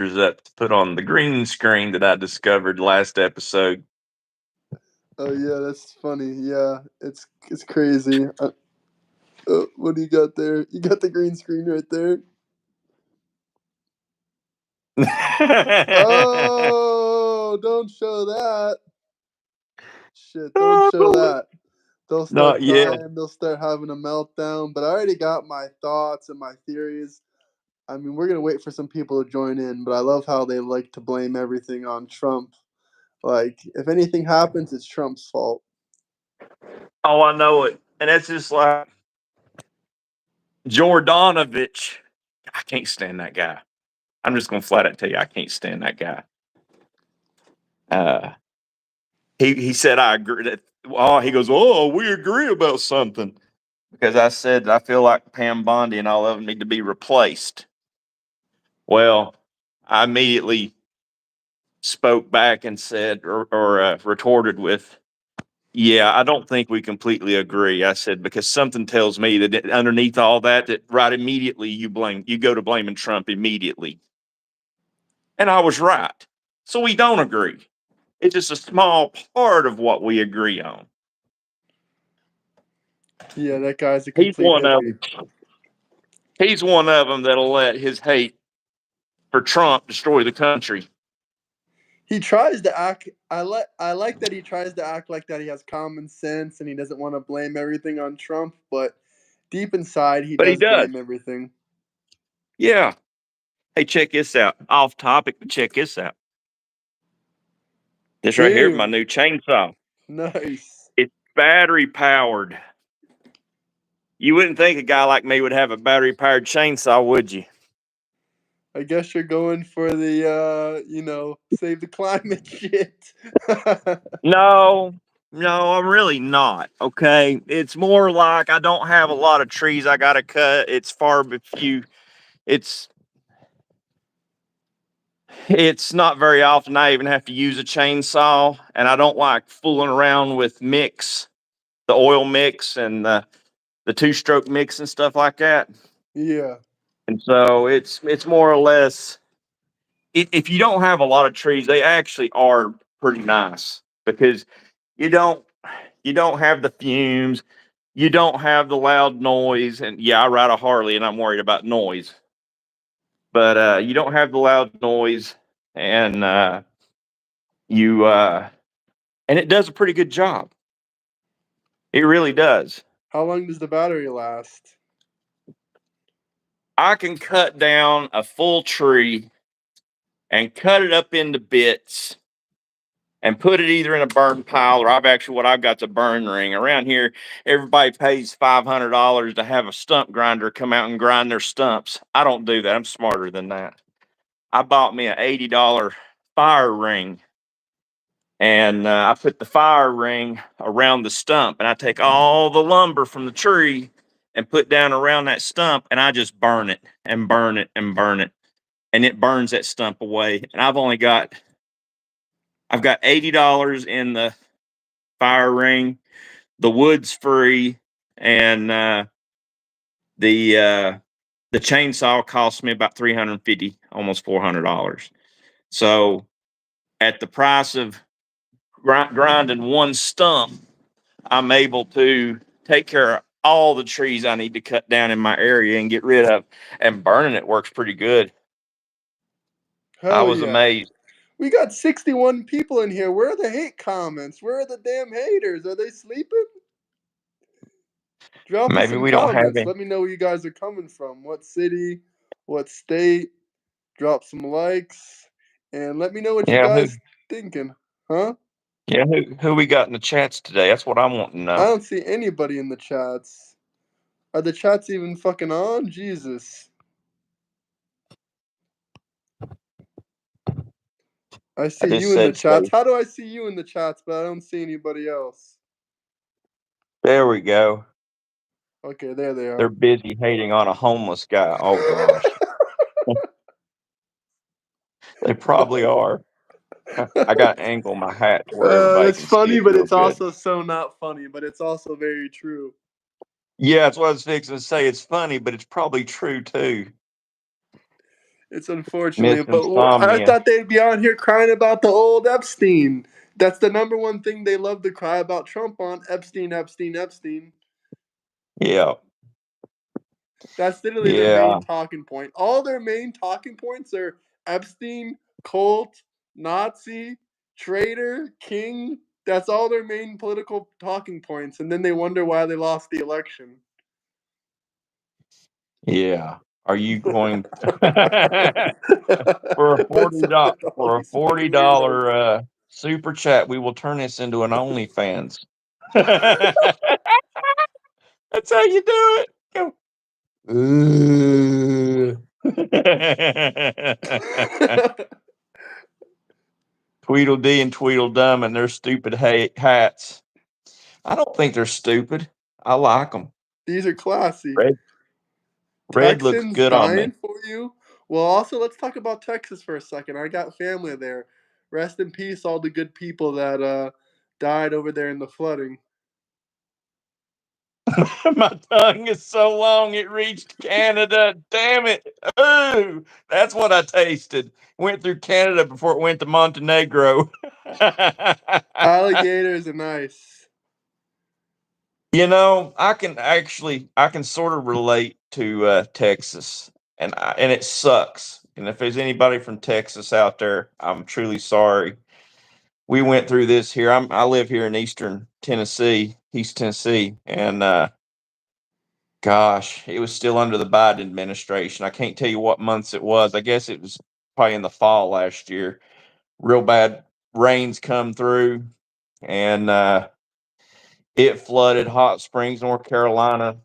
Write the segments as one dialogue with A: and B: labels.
A: up to put on the green screen that I discovered last episode.
B: Oh yeah, that's funny. Yeah, it's crazy. What do you got there? You got the green screen right there. Oh, don't show that. Shit, don't show that. They'll start crying. They'll start having a meltdown. But I already got my thoughts and my theories. I mean, we're going to wait for some people to join in, but I love how they like to blame everything on Trump. Like, if anything happens, it's Trump's fault.
A: Oh, I know it. And that's just like Jordanovich. I can't stand that guy. I'm just going to flat out tell you, I can't stand that guy. He said, I agree. He goes, oh, we agree about something. Because I said, I feel like Pam Bondi and all of them need to be replaced. Well, I immediately spoke back and said, or retorted with, yeah, I don't think we completely agree. I said, because something tells me that underneath all that right immediately you go to blaming Trump immediately. And I was right. So we don't agree. It's just a small part of what we agree on.
B: Yeah, that guy's a complete hippie.
A: He's one of them that'll let his hate for Trump destroy the country.
B: He tries to act. I like that he tries to act like that he has common sense and he doesn't want to blame everything on Trump, but deep inside he does blame everything.
A: Yeah. Hey, check this out. Off topic, but check this out. This right here is my new chainsaw.
B: Nice.
A: It's battery powered. You wouldn't think a guy like me would have a battery powered chainsaw, would you?
B: I guess you're going for the, save the climate shit.
A: No, I'm really not. Okay. It's more like I don't have a lot of trees I got to cut. It's far few. It's not very often I even have to use a chainsaw, and I don't like fooling around with the oil mix and the two-stroke mix and stuff like that.
B: Yeah.
A: And so it's more or less, if you don't have a lot of trees, they actually are pretty nice because you don't have the fumes, you don't have the loud noise. And yeah, I ride a Harley and I'm worried about noise, but you don't have the loud noise, and and it does a pretty good job. It really does.
B: How long does the battery last?
A: I can cut down a full tree and cut it up into bits and put it either in a burn pile, or what I've got's a burn ring. Around here, everybody pays $500 to have a stump grinder come out and grind their stumps. I don't do that. I'm smarter than that. I bought me an $80 fire ring, and I put the fire ring around the stump, and I take all the lumber from the tree and put down around that stump, and I just burn it and burn it and burn it, and it burns that stump away. And I've got $80 in the fire ring. The wood's free, and the chainsaw cost me about $350, almost $400. So at the price of grinding one stump, I'm able to take care of all the trees I need to cut down in my area and get rid of, and burning it works pretty good. I was amazed.
B: We got 61 people in here. Where are the hate comments? Where are the damn haters? Are they sleeping? Drop
A: Maybe
B: some
A: we
B: comments.
A: Don't have any.
B: Let me know where you guys are coming from. What city? What state? Drop some likes. And let me know what you guys thinking. Huh?
A: Yeah, who we got in the chats today? That's what I want to know.
B: I don't see anybody in the chats. Are the chats even fucking on? Jesus. I see you in the chats. How do I see you in the chats, but I don't see anybody else?
A: There we go.
B: Okay, there they are.
A: They're busy hating on a homeless guy. Oh, gosh. They probably are. I got to angle my hat to where everybody
B: that's
A: can
B: funny,
A: see it
B: but it's
A: good.
B: also so not funny, but it's also very true.
A: Yeah, that's what I was fixing to say. It's funny, but it's probably true, too.
B: It's unfortunate, but I
A: insomnia.
B: thought they'd be on here crying about the old Epstein. That's the number one thing they love to cry about Trump on. Epstein, Epstein, Epstein.
A: Yeah.
B: That's literally their
A: Yeah.
B: main talking point. All their main talking points are Epstein, cult, Nazi, traitor, king. That's all their main political talking points. And then they wonder why they lost the election.
A: Yeah. Are you going for a
B: What's up with all these fucking weirdos?
A: super chat? We will turn this into an OnlyFans. That's how you do it. Go. Tweedledee and Tweedledum and their stupid hats. I don't think they're stupid. I like them.
B: These are classy.
A: Red looks
B: Texans
A: good on me.
B: dying for you. Well, also, let's talk about Texas for a second. I got family there. Rest in peace, all the good people that died over there in the flooding.
A: My tongue is so long it reached Canada. Damn it. Ooh, that's what I tasted. Went through Canada before it went to Montenegro.
B: Alligators are nice.
A: You know, I can sort of relate to Texas, and it sucks. And if there's anybody from Texas out there, I'm truly sorry. We went through this here. I live here in Eastern Tennessee, East Tennessee, and gosh, it was still under the Biden administration. I can't tell you what months it was. I guess it was probably in the fall last year. Real bad rains come through, and it flooded Hot Springs, North Carolina.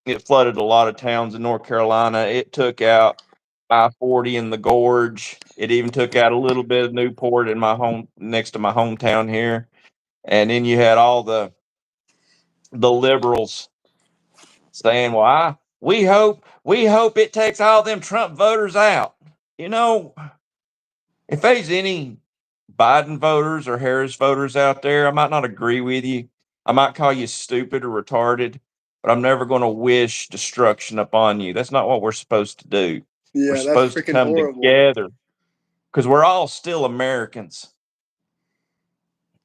A: It flooded a lot of towns in North Carolina. It took out I-40 in the gorge. It even took out a little bit of Newport in my home next to my hometown here. And then you had all the liberals saying, "Well, we hope it takes all them Trump voters out." You know, if there's any Biden voters or Harris voters out there, I might not agree with you. I might call you stupid or retarded, but I'm never going to wish destruction upon you. That's not what we're supposed to do. We're
B: Yeah, that's
A: supposed to
B: freaking
A: come
B: horrible.
A: together because we're all still Americans.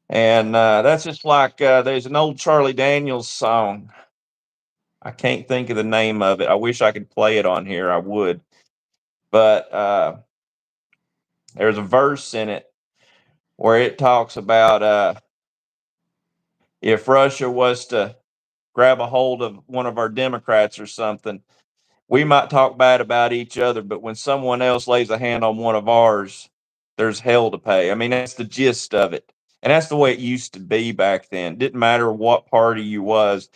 A: And that's just like there's an old Charlie Daniels song. I can't think of the name of it. I wish I could play it on here. I would. But there's a verse in it where it talks about if Russia was to grab a hold of one of our Democrats or something, we might talk bad about each other, but when someone else lays a hand on one of ours, there's hell to pay. I mean, that's the gist of it. And that's the way it used to be back then. It didn't matter what party you was.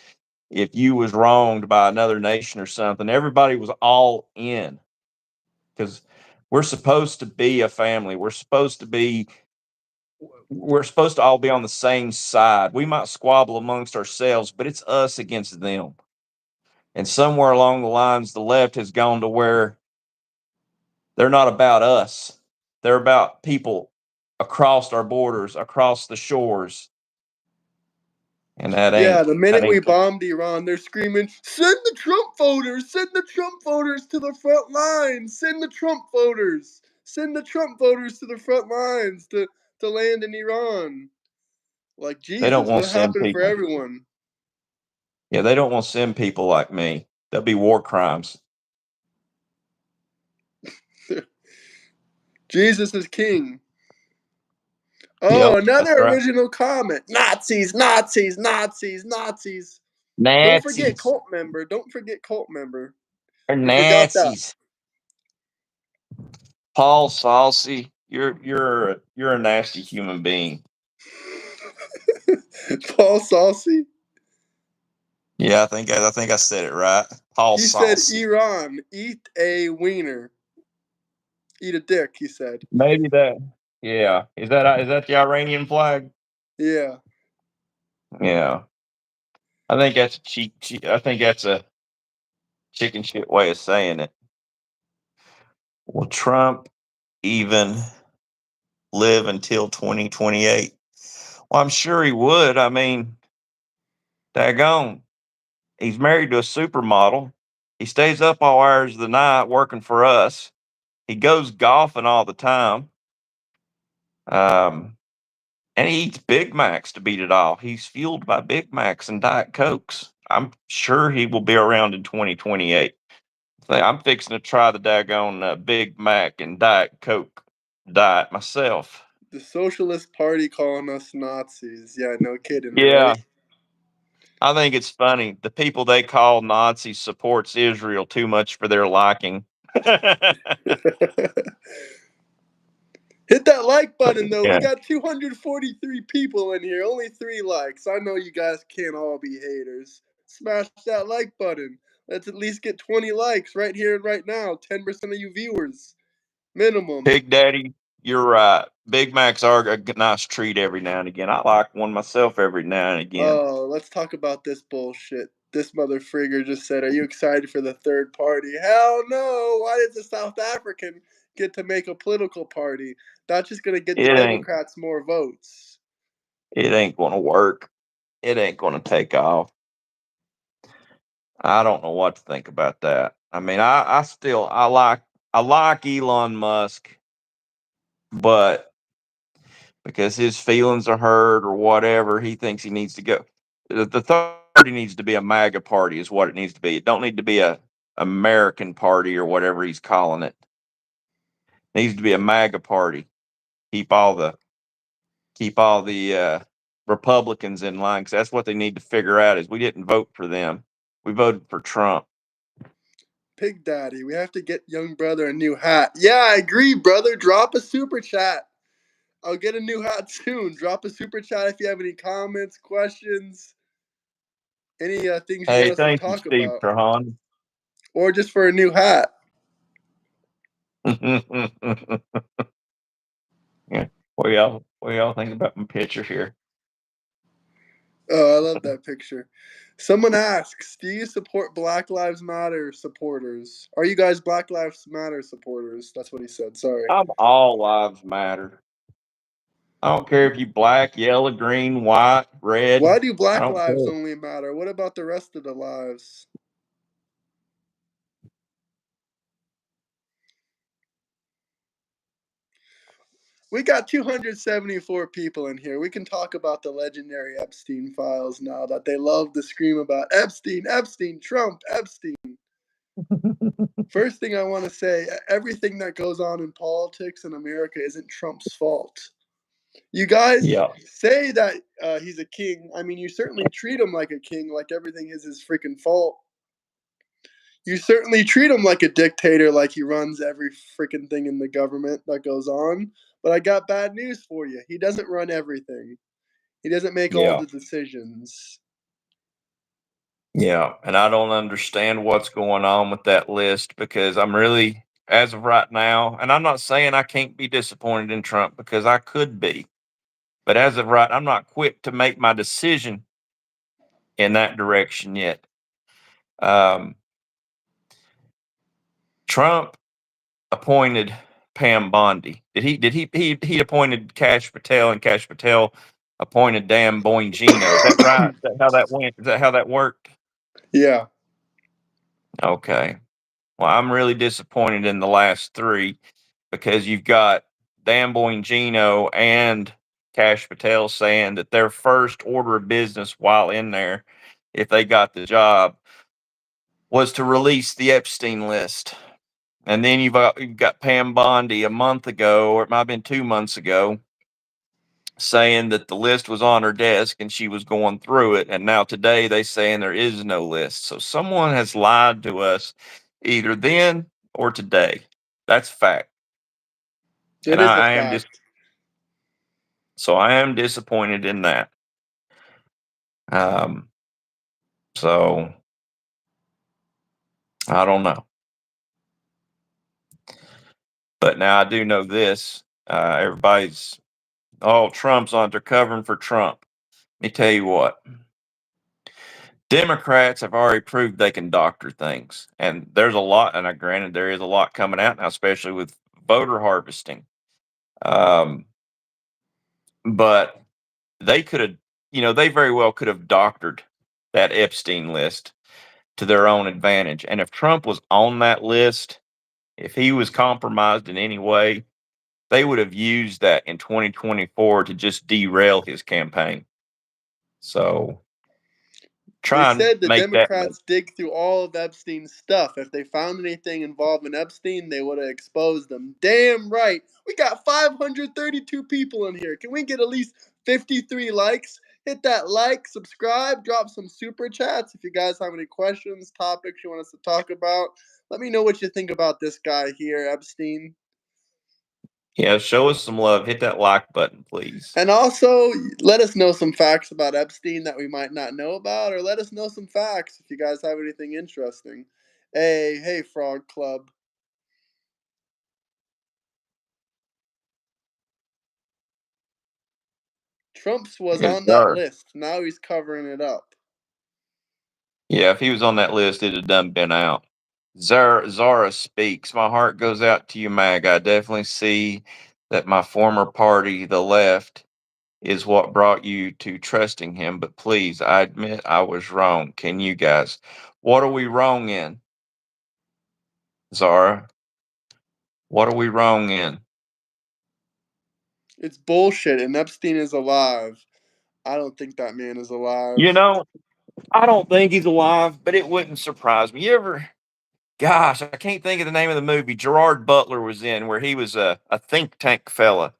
A: If you was wronged by another nation or something, everybody was all in because we're supposed to be a family. We're supposed to all be on the same side. We might squabble amongst ourselves, but it's us against them. And somewhere along the lines, the left has gone to where they're not about us. They're about people across our borders, across the shores. And
B: Yeah, the
A: that
B: minute we
A: ain't
B: bombed Iran, they're screaming, "Send the Trump voters! Send the Trump voters to the front lines! Send the Trump voters! Send the Trump voters to the front lines to land in Iran!" Like,
A: they don't
B: Jesus,
A: want
B: what
A: to send
B: happened for
A: people.
B: everyone?
A: Yeah, they don't want to send people like me. That'd be war crimes.
B: Jesus is king. Oh,
A: Yep, that's
B: another
A: right.
B: original comment. Nazis, Nazis, Nazis, Nazis. Don't forget
A: Nazis.
B: cult member. Don't forget cult member.
A: They're
B: We forgot that.
A: Nazis. Paul Saucy, you're a nasty human being.
B: Paul Saucy.
A: Yeah, I think I said it right. Paul
B: He said
A: Saucy.
B: Iran, eat a wiener. Eat a dick, he said.
A: Maybe that. Yeah. Is that the Iranian flag?
B: Yeah.
A: Yeah. I think that's a I think that's a chicken shit way of saying it. Will Trump even live until 2028? Well, I'm sure he would. I mean, daggone. He's married to a supermodel. He stays up all hours of the night working for us. He goes golfing all the time. And he eats Big Macs to beat it all. He's fueled by Big Macs and Diet Cokes. I'm sure he will be around in 2028. I'm fixing to try the daggone Big Mac and Diet Coke diet myself.
B: The Socialist Party calling us Nazis. Yeah, no kidding,
A: Yeah,
B: right?
A: I think it's funny. The people they call Nazis supports Israel too much for their liking.
B: Hit that like button, though.
A: Yeah.
B: We got 243 people in here. Only 3 likes. I know you guys can't all be haters. Smash that like button. Let's at least get 20 likes right here and right now. 10% of you viewers. Minimum.
A: Big Daddy, you're right. Big Macs are a nice treat every now and again. I like one myself every now and again.
B: Oh, let's talk about this bullshit. This mother frigger just said, "Are you excited for the third party?" Hell no! Why does the South African get to make a political party? That's just gonna get the
A: It ain't.
B: Democrats more votes.
A: It ain't going to work. It ain't going to take off. I don't know what to think about that. I mean, I like Elon Musk, but because his feelings are hurt or whatever, he thinks he needs to go. The third party needs to be a MAGA party, is what it needs to be. It don't need to be a American party or whatever he's calling it. It needs to be a MAGA party. Keep all the Republicans in line, because that's what they need to figure out. Is we didn't vote for them. We voted for Trump.
B: Pig Daddy, we have to get young brother a new hat. Yeah, I agree, brother. Drop a super chat. I'll get a new hat soon. Drop a super chat if you have any comments, questions, any things you want
A: Hey,
B: us to
A: thank you,
B: talk
A: Steve
B: about,
A: Trahan.
B: or just for a new hat.
A: Yeah. What y'all think about my picture here?
B: Oh, I love that picture. Someone asks, do you support Black Lives Matter supporters? Are you guys Black Lives Matter supporters? That's what he said. Sorry.
A: I'm all lives matter. I don't care if you black, yellow, green, white, red.
B: Why do
A: I
B: Black
A: don't
B: lives
A: care.
B: only matter? What about the rest of the lives? We got 274 people in here. We can talk about the legendary Epstein files now that they love to scream about Epstein, Epstein, Trump, Epstein. First thing I want to say, everything that goes on in politics in America isn't Trump's fault. You guys
A: Yeah.
B: say that he's a king. I mean, you certainly treat him like a king, like everything is his freaking fault. You certainly treat him like a dictator, like he runs every freaking thing in the government that goes on. But I got bad news for you. He doesn't run everything. He doesn't make all
A: Yeah.
B: the decisions.
A: Yeah. And I don't understand what's going on with that list, because I'm really, as of right now, and I'm not saying I can't be disappointed in Trump, because I could be. But as of right, I'm not quick to make my decision in that direction yet. Trump appointed Pam Bondi. He appointed Cash Patel, and Cash Patel appointed Dan Bongino. Is that right? Is that how that went? Is that how that worked?
B: Yeah.
A: Okay. Well, I'm really disappointed in the last 3, because you've got Dan Bongino and Cash Patel saying that their first order of business while in there, if they got the job, was to release the Epstein list. And then you've got Pam Bondi a month ago, or it might have been 2 months ago, saying that the list was on her desk and she was going through it. And now today they saying there is no list. So someone has lied to us either then or today. That's fact.
B: It
A: And
B: is a
A: I am
B: fact.
A: so I am disappointed in that. Um, so I don't know. But now I do know this. Trump's on, they're covering for Trump. Let me tell you what. Democrats have already proved they can doctor things. And there's a lot, and granted, there is a lot coming out now, especially with voter harvesting. But they could have, they very well could have doctored that Epstein list to their own advantage. And if Trump was on that list, if he was compromised in any way, they would have used that in 2024 to just derail his campaign. So
B: They
A: try and
B: said the
A: make that.
B: Democrats dig through all of Epstein's stuff. If they found anything involving Epstein, they would have exposed them. Damn right. We got 532 people in here. Can we get at least 53 likes? Hit that like, subscribe, drop some super chats. If you guys have any questions, topics you want us to talk about, let me know what you think about this guy here, Epstein.
A: Yeah, show us some love. Hit that like button, please.
B: And also, let us know some facts about Epstein that we might not know about, or let us know some facts if you guys have anything interesting. Hey, Frog Club. Trump's was
A: Yes,
B: on that
A: sir.
B: list. Now he's covering it up.
A: Yeah, if he was on that list, it'd have done been out. Zara speaks. My heart goes out to you, Mag. I definitely see that my former party, the left, is what brought you to trusting him. But please, I admit I was wrong. Can you guys? What are we wrong in, Zara? What are we wrong in?
B: It's bullshit, and Epstein is alive. I don't think that man is alive.
A: You know, I don't think he's alive, but it wouldn't surprise me. You ever, gosh, I can't think of the name of the movie Gerard Butler was in, where he was a think tank fella,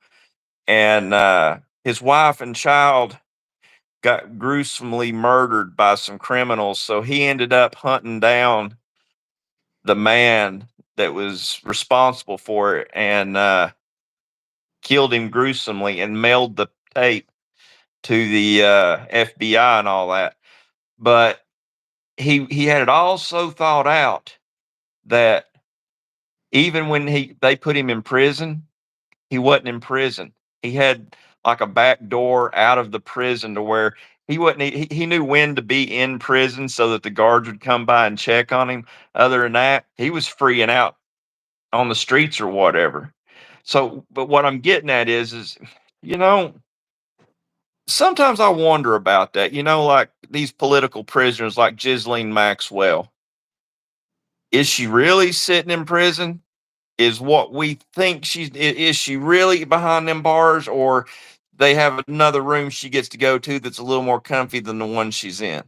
A: and his wife and child got gruesomely murdered by some criminals. So he ended up hunting down the man that was responsible for it and killed him gruesomely and mailed the tape to the FBI and all that. But he had it all so thought out that even when they put him in prison, he wasn't in prison. He had like a back door out of the prison to where he wasn't. He knew when to be in prison so that the guards would come by and check on him. Other than that, he was freeing out on the streets or whatever. So, but what I'm getting at is you know, sometimes I wonder about that. You know, like these political prisoners, like Ghislaine Maxwell. Is she really sitting in prison? Is what we think is she really behind them bars, or they have another room she gets to go to that's a little more comfy than the one she's in?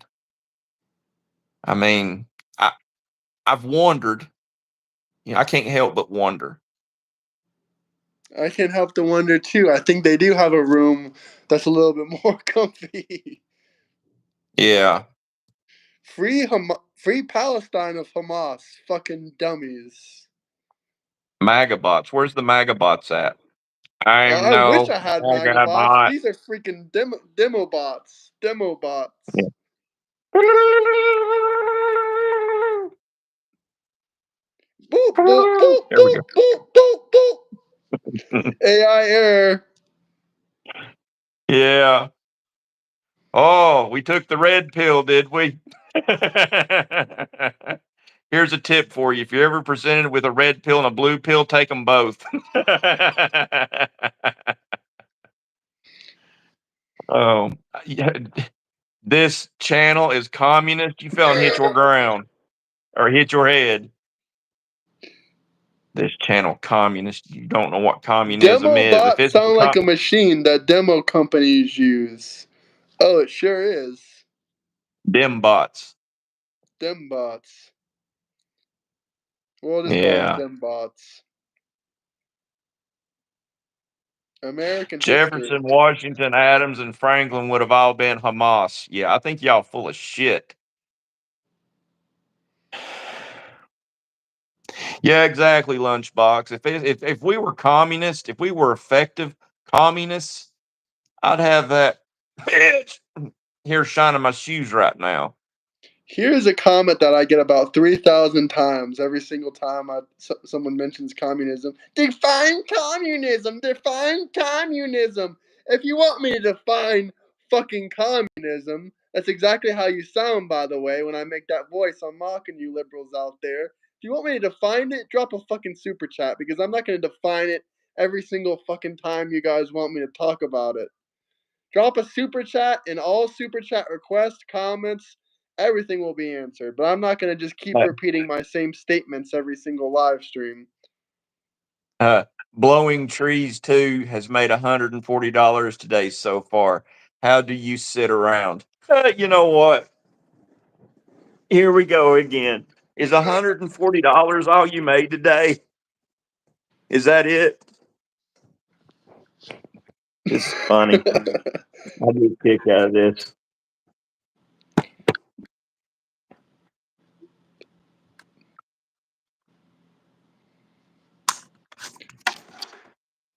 A: I mean, I've wondered. I can't help but wonder.
B: I can't help to wonder too. I think they do have a room that's a little bit more comfy.
A: Yeah.
B: Free Palestine of Hamas. Fucking dummies.
A: Magabots. Where's the Magabots at? I'm
B: I wish
A: no
B: I had Magabots.
A: Magabot.
B: These are freaking demo bots. Demo bots.
A: Yeah.
B: Boop, boop, boop,
A: There we
B: boop, boop, boop, boop.
A: go.
B: AI error.
A: Yeah. Oh, we took the red pill, did we? Here's a tip for you. If you're ever presented with a red pill and a blue pill, take them both. Oh, yeah. This channel is communist. You fell and hit your ground or hit your head. This channel communist. You don't know what communism
B: Demo
A: is. If
B: bots
A: it's
B: sound like a machine that demo companies use. Oh, it sure is.
A: dim bots.
B: Dem bots. We'll just call them
A: Yeah.
B: dem bots. American history.
A: Jefferson, Washington, Adams, and Franklin would have all been Hamas. Yeah, I think y'all full of shit. Yeah, exactly, Lunchbox. If we were communist, if we were effective communists, I'd have that bitch here shining my shoes right now.
B: Here's a comment that I get about 3,000 times every single time someone mentions communism. Define communism! Define communism! If you want me to define fucking communism, that's exactly how you sound, by the way, when I make that voice. I'm mocking you liberals out there. If you want me to define it, drop a fucking super chat, because I'm not going to define it every single fucking time you guys want me to talk about it. Drop a super chat, and all super chat requests, comments, everything will be answered. But I'm not going to just keep repeating my same statements every single live stream.
A: Blowing Trees 2 has made $140 today so far. How do you sit around? You know what? Here we go again. Is $140 all you made today? Is that it? It's funny. I get a kick out of this.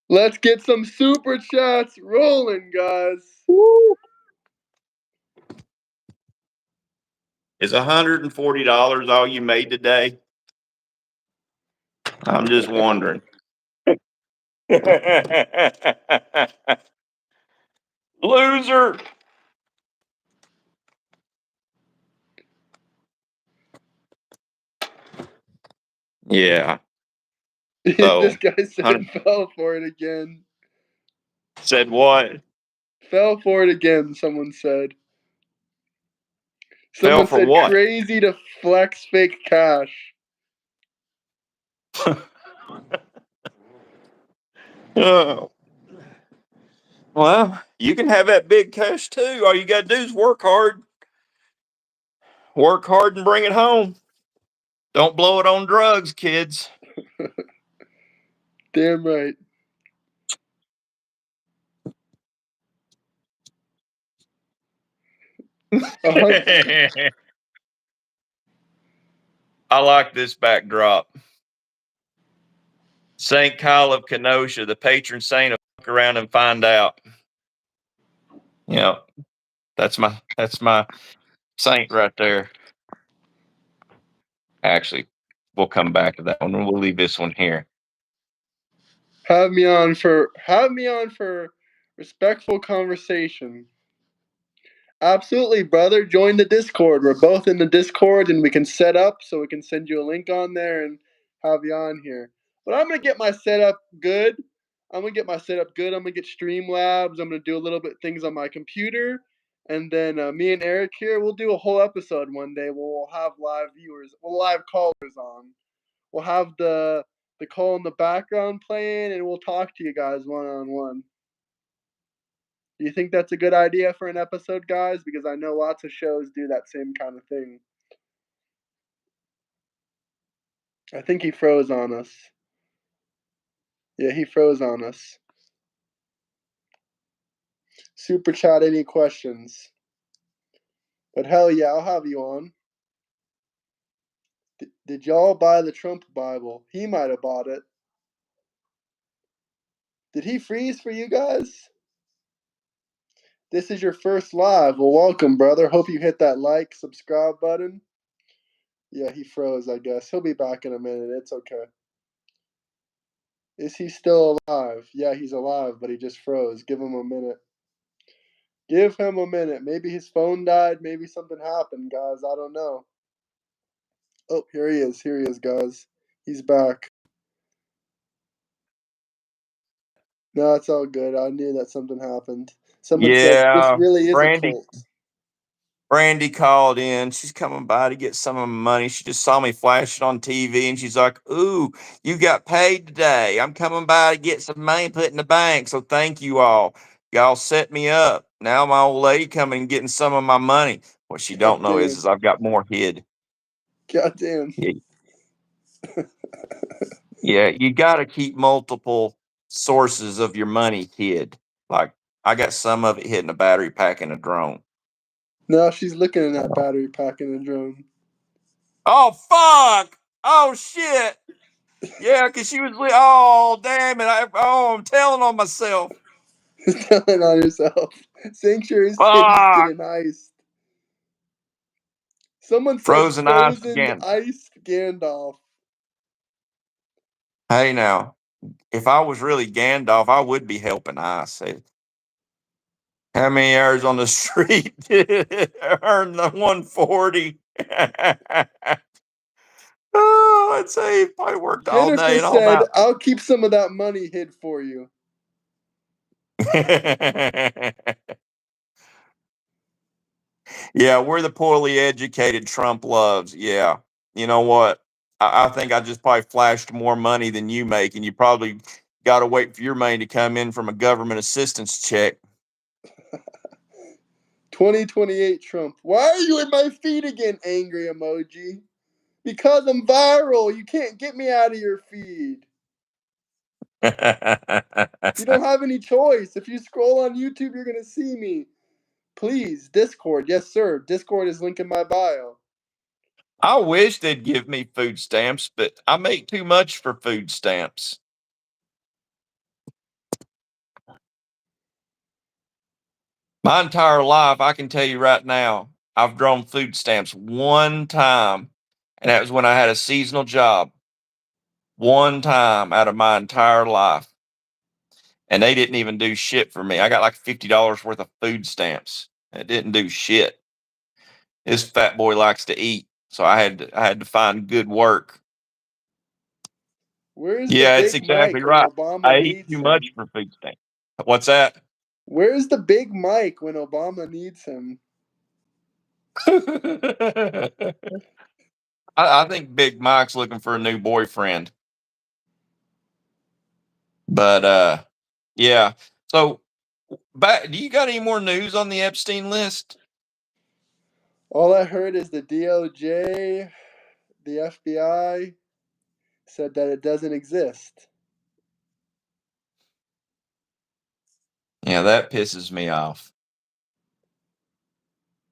B: Let's get some super chats rolling, guys.
A: Woo. Is $140 all you made today? I'm just wondering. Loser. Yeah. So,
B: This guy said fell for it again.
A: Said what?
B: Fell for it again, someone said.
A: Fell
B: Someone
A: for
B: said
A: what?
B: crazy to flex fake cash.
A: Oh. Well, you can have that big cash too. All you got to do is work hard. Work hard and bring it home. Don't blow it on drugs, kids.
B: Damn right.
A: I like this backdrop. St. Kyle of Kenosha, the patron saint of fuck around and find out. Yeah, that's my saint right there. Actually, we'll come back to that one. We'll leave this one here.
B: Have me on for respectful conversation. Absolutely, brother. Join the Discord. We're both in the Discord, and we can set up so we can send you a link on there and have you on here. But I'm gonna get my setup good. I'm gonna get Streamlabs. I'm gonna do a little bit things on my computer, and then me and Eric here, we'll do a whole episode one day. We'll have live viewers, live callers on. We'll have the call in the background playing, and we'll talk to you guys one on one. Do you think that's a good idea for an episode, guys? Because I know lots of shows do that same kind of thing. I think he froze on us. Yeah, he froze on us. Super chat, any questions? But hell yeah, I'll have you on. Did y'all buy the Trump Bible? He might have bought it. Did he freeze for you guys? This is your first live. Well, welcome, brother. Hope you hit that like, subscribe button. Yeah, he froze, I guess. He'll be back in a minute. It's okay. Is he still alive? Yeah, he's alive, but he just froze. Give him a minute. Give him a minute. Maybe his phone died. Maybe something happened, guys. I don't know. Oh, here he is. Here he is, guys. He's back. No, it's all good. I knew that something happened. Someone said this really is a cult.
A: Brandy called in. She's coming by to get some of my money. She just saw me flash it on TV and she's like, "Ooh, you got paid today. I'm coming by to get some money put in the bank. So thank you all. Y'all set me up. Now my old lady coming and getting some of my money." What she don't know is I've got more hid.
B: Goddamn.
A: Yeah. Yeah, you got to keep multiple sources of your money hid. Like I got some of it hid in a battery pack in a drone.
B: No, she's looking in that battery pack in the drone.
A: Oh, fuck. Oh, shit. Yeah, because she was, oh, damn it. I'm telling on myself.
B: Telling on herself. Sanctuary City's getting iced. Someone said frozen iced Gandalf.
A: Hey, now, if I was really Gandalf, I would be helping Ice. How many hours on the street did earn the 140? Oh, I'd say if I worked all day and all
B: said,
A: night.
B: I'll keep some of that money hid for you.
A: Yeah, we're the poorly educated Trump loves. Yeah. You know what? I think I just probably flashed more money than you make, and you probably got to wait for your money to come in from a government assistance check.
B: 2028 Trump. Why are you in my feed again, angry emoji? Because I'm viral. You can't get me out of your feed. You don't have any choice. If you scroll on YouTube, you're going to see me. Please, Discord. Yes, sir. Discord is linked in my bio.
A: I wish they'd give me food stamps, but I make too much for food stamps. My entire life, I can tell you right now, I've drawn food stamps one time, and that was when I had a seasonal job. One time out of my entire life. And they didn't even do shit for me. I got like $50 worth of food stamps. It didn't do shit. This fat boy likes to eat, so I had to find good work.
B: Where's the
A: Yeah, it's
B: big
A: exactly
B: Mike when
A: right.
B: Obama
A: I eat
B: needs
A: too much
B: him?
A: for food stamps. What's that?
B: Where's the big Mike when Obama needs him?
A: I think Big Mike's looking for a new boyfriend. But yeah. So back, do you got any more news on the Epstein list?
B: All I heard is the DOJ, the FBI said that it doesn't exist.
A: Yeah, that pisses me off.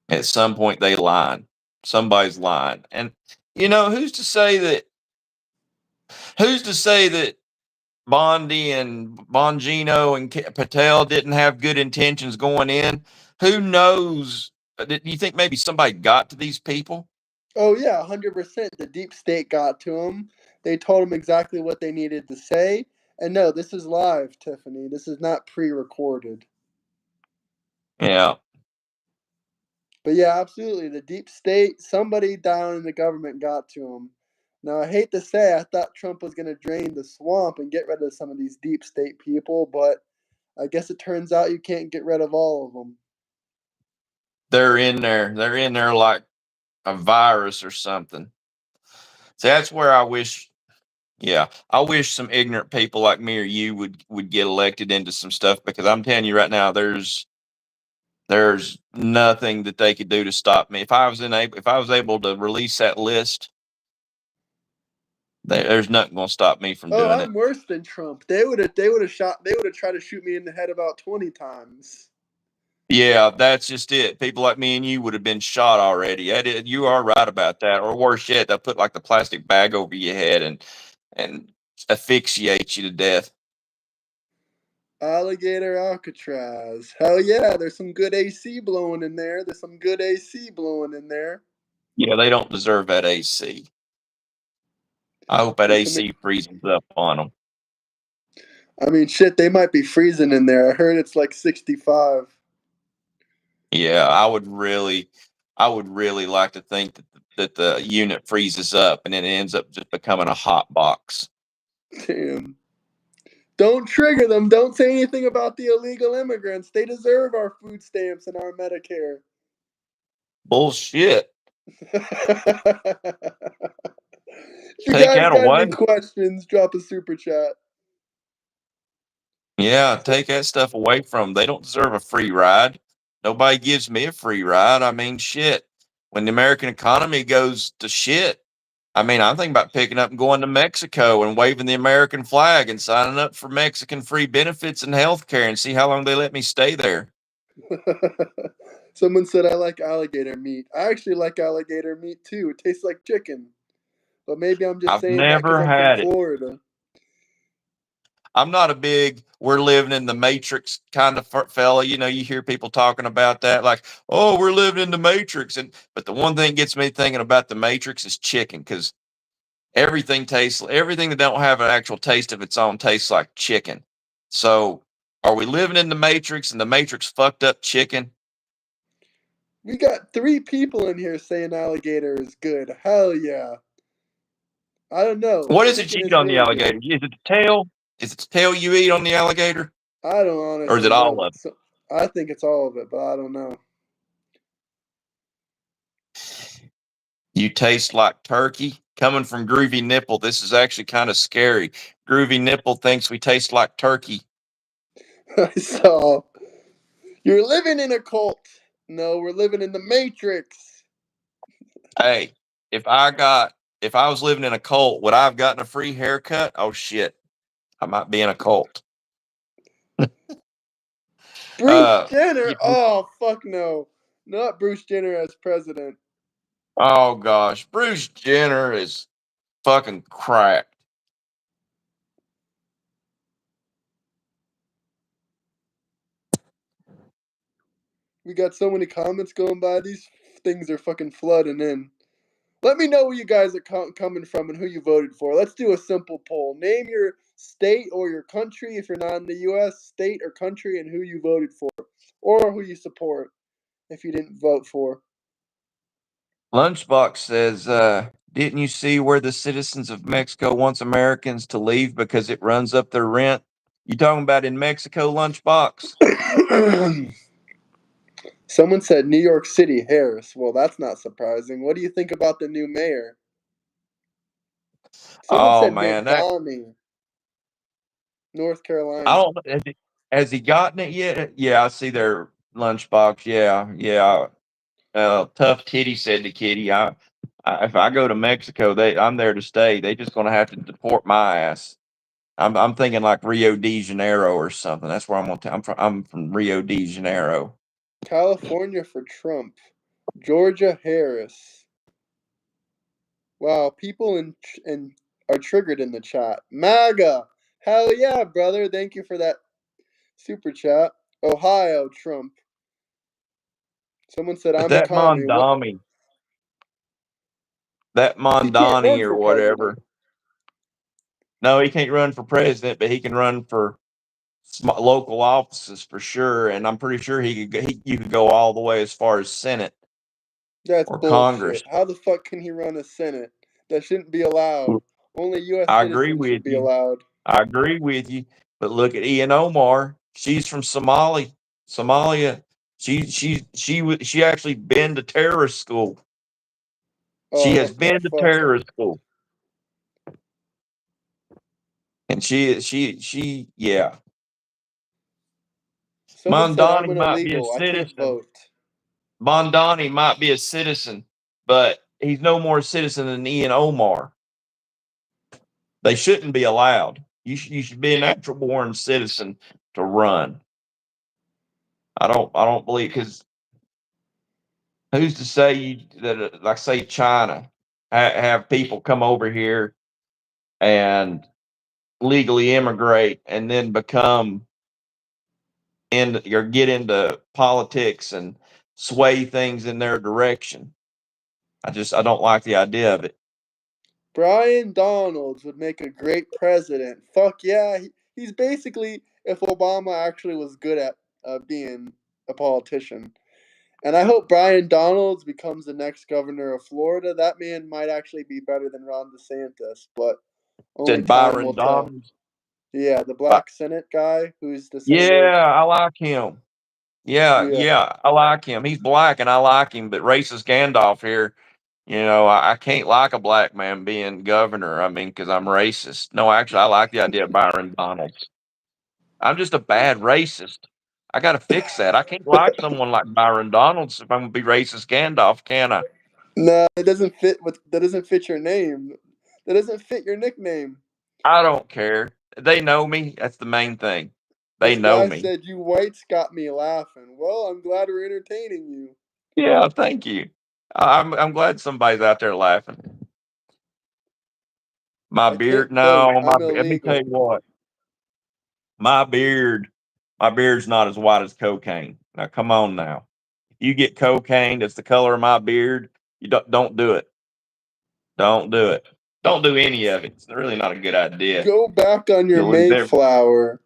A: At some point they lied. Somebody's lying. And who's to say that Bondi and Bongino and Patel didn't have good intentions going in? Who knows? Do you think maybe somebody got to these people?
B: Oh yeah, 100%. The deep state got to them. They told them exactly what they needed to say. And no, this is live, Tiffany. This is not pre-recorded.
A: Yeah.
B: But yeah, absolutely. The deep state, somebody down in the government got to them. Now, I hate to say, I thought Trump was going to drain the swamp and get rid of some of these deep state people, but I guess it turns out you can't get rid of all of them.
A: They're in there. They're in there like a virus or something. So that's where I wish. Yeah, I wish some ignorant people like me or you would get elected into some stuff, because I'm telling you right now, there's nothing that they could do to stop me. If I was able to release that list, there's nothing going to stop me from
B: Oh,
A: doing it.
B: I'm worse than Trump. They would have tried to shoot me in the head about 20 times.
A: Yeah, that's just it. People like me and you would have been shot already. You are right about that. Or worse yet, they'll put like the plastic bag over your head and asphyxiate you to death.
B: Alligator Alcatraz. Hell yeah, there's some good AC blowing in there. There's some good AC blowing in there.
A: Yeah, they don't deserve that AC. I hope that
B: There's some.
A: AC freezes up on them.
B: I mean, shit, they might be freezing in there. I heard it's like 65.
A: Yeah, I would really like to think that the unit freezes up and then it ends up just becoming a hot box.
B: Damn. Don't trigger them. Don't say anything about the illegal immigrants. They deserve our food stamps and our Medicare.
A: Bullshit.
B: If you
A: Take
B: guys
A: that
B: got any
A: away.
B: questions, drop a super chat.
A: Yeah, take that stuff away from them. They don't deserve a free ride. Nobody gives me a free ride. I mean, shit. When the American economy goes to shit, I mean, I'm thinking about picking up and going to Mexico and waving the American flag and signing up for Mexican free benefits and health care and see how long they let me stay there.
B: Someone said I like alligator meat. I actually like alligator meat too. It tastes like chicken. But maybe I'm just
A: I've
B: saying that because
A: never
B: I'm from
A: had it.
B: Florida.
A: I'm not a big we're living in the matrix kind of fella. You hear people talking about that like, oh, we're living in the matrix. But the one thing gets me thinking about the matrix is chicken, because everything that don't have an actual taste of its own tastes like chicken. So are we living in the matrix and the matrix fucked up chicken?
B: We got 3 people in here saying alligator is good. Hell yeah. I don't know.
A: What is it
B: Chicken
A: you eat
B: is
A: on the
B: really
A: alligator?
B: good.
A: Is it the tail? Is it the tail you eat on the alligator?
B: I don't
A: Or is it
B: honestly
A: all
B: know.
A: of it?
B: So, I think it's all of it, but I don't know.
A: You taste like turkey. Coming from Groovy Nipple, this is actually kind of scary. Groovy Nipple thinks we taste like turkey.
B: I saw. You're living in a cult. No, we're living in the Matrix.
A: Hey, if I was living in a cult, would I have gotten a free haircut? Oh shit. I might be in a cult.
B: Bruce Jenner?
A: You-
B: Oh, fuck no. Not Bruce Jenner as president.
A: oh gosh. Bruce Jenner is fucking cracked.
B: We got so many comments going by. These things are fucking flooding in. Let me know where you guys are coming from and who you voted for. Let's do a simple poll. Name your state or your country if you're not in the U.S., state or country, and who you voted for. Or who you support if you didn't vote for.
A: Lunchbox says, didn't you see where the citizens of Mexico wants Americans to leave because it runs up their rent? You talking about in Mexico, Lunchbox?
B: Someone said New York City, Harris. Well, that's not surprising. What do you think about the new mayor? Someone
A: Oh
B: said
A: man, that
B: Bondi, North
A: I
B: Carolina.
A: don't has he gotten it yet? Yeah, I see their lunchbox. Yeah, yeah. Tough Titty said to Kitty, if I go to Mexico, I'm there to stay. They just gonna have to deport my ass. I'm thinking like Rio de Janeiro or something. That's where I'm from Rio de Janeiro.
B: California for Trump. Georgia, Harris. Wow, people in are triggered in the chat. MAGA. Hell yeah, brother. Thank you for that super chat. Ohio, Trump. Someone said
A: But
B: I'm a commie. What?
A: that
B: He can't
A: Mondani
B: run
A: or
B: for
A: whatever.
B: president.
A: No, he can't run for president, but he can run for local offices for sure. And I'm pretty sure you could go all the way as far as Senate
B: That's
A: or Congress.
B: bullshit. How the fuck can he run a Senate? That shouldn't be allowed. Only U.S.
A: I agree
B: citizens should
A: with
B: be
A: you.
B: allowed.
A: I agree with you. But look at Ian Omar. She's from Somalia. She actually been to terrorist school. She
B: Oh,
A: has
B: what the
A: been to
B: fuck?
A: terrorist school. And she yeah.
B: Someone said I'm
A: Mondani
B: an
A: might be a
B: illegal. I can't
A: citizen.
B: vote.
A: Mondani might be a citizen, but he's no more a citizen than Ian Omar. They shouldn't be allowed. You should be a natural born citizen to run. I don't believe because who's to say that like say China have people come over here and legally immigrate and then become in or get into politics and sway things in their direction. I don't like the idea of it.
B: Brian Donalds would make a great president. Fuck yeah. He's basically if Obama actually was good at being a politician. And I hope Brian Donalds becomes the next governor of Florida. That man might actually be better than Ron DeSantis, but only
A: Said
B: time will
A: Byron
B: tell.
A: Donalds.
B: Yeah, the
A: But
B: black Senate guy who's the senator.
A: yeah, I like him. Yeah,
B: Yeah.
A: yeah, I like him. He's black and I like him, but racist Gandalf here, I can't like a black man being governor. I mean, because I'm racist. No, actually, I like the idea of Byron Donalds. I'm just a bad racist. I got to fix that. I can't like someone like Byron Donalds if I'm going to be racist Gandalf, can I?
B: No, it doesn't fit with that doesn't fit your name. That doesn't fit your nickname.
A: I don't care. They know me. That's the main thing. They
B: This
A: know
B: guy
A: me.
B: said you whites got me laughing. Well, I'm glad we're entertaining you.
A: Yeah, thank you. I'm glad somebody's out there laughing. My
B: I
A: beard,
B: can't vote.
A: no,
B: I'm
A: let me tell you
B: illegal.
A: what. My beard, my beard's not as white as cocaine. Now, come on now. You get cocaine that's the color of my beard, you don't do it. Don't do it. Don't do any of it. It's really not a good idea.
B: Go back on your
A: You'll lose everything.
B: Mayflower.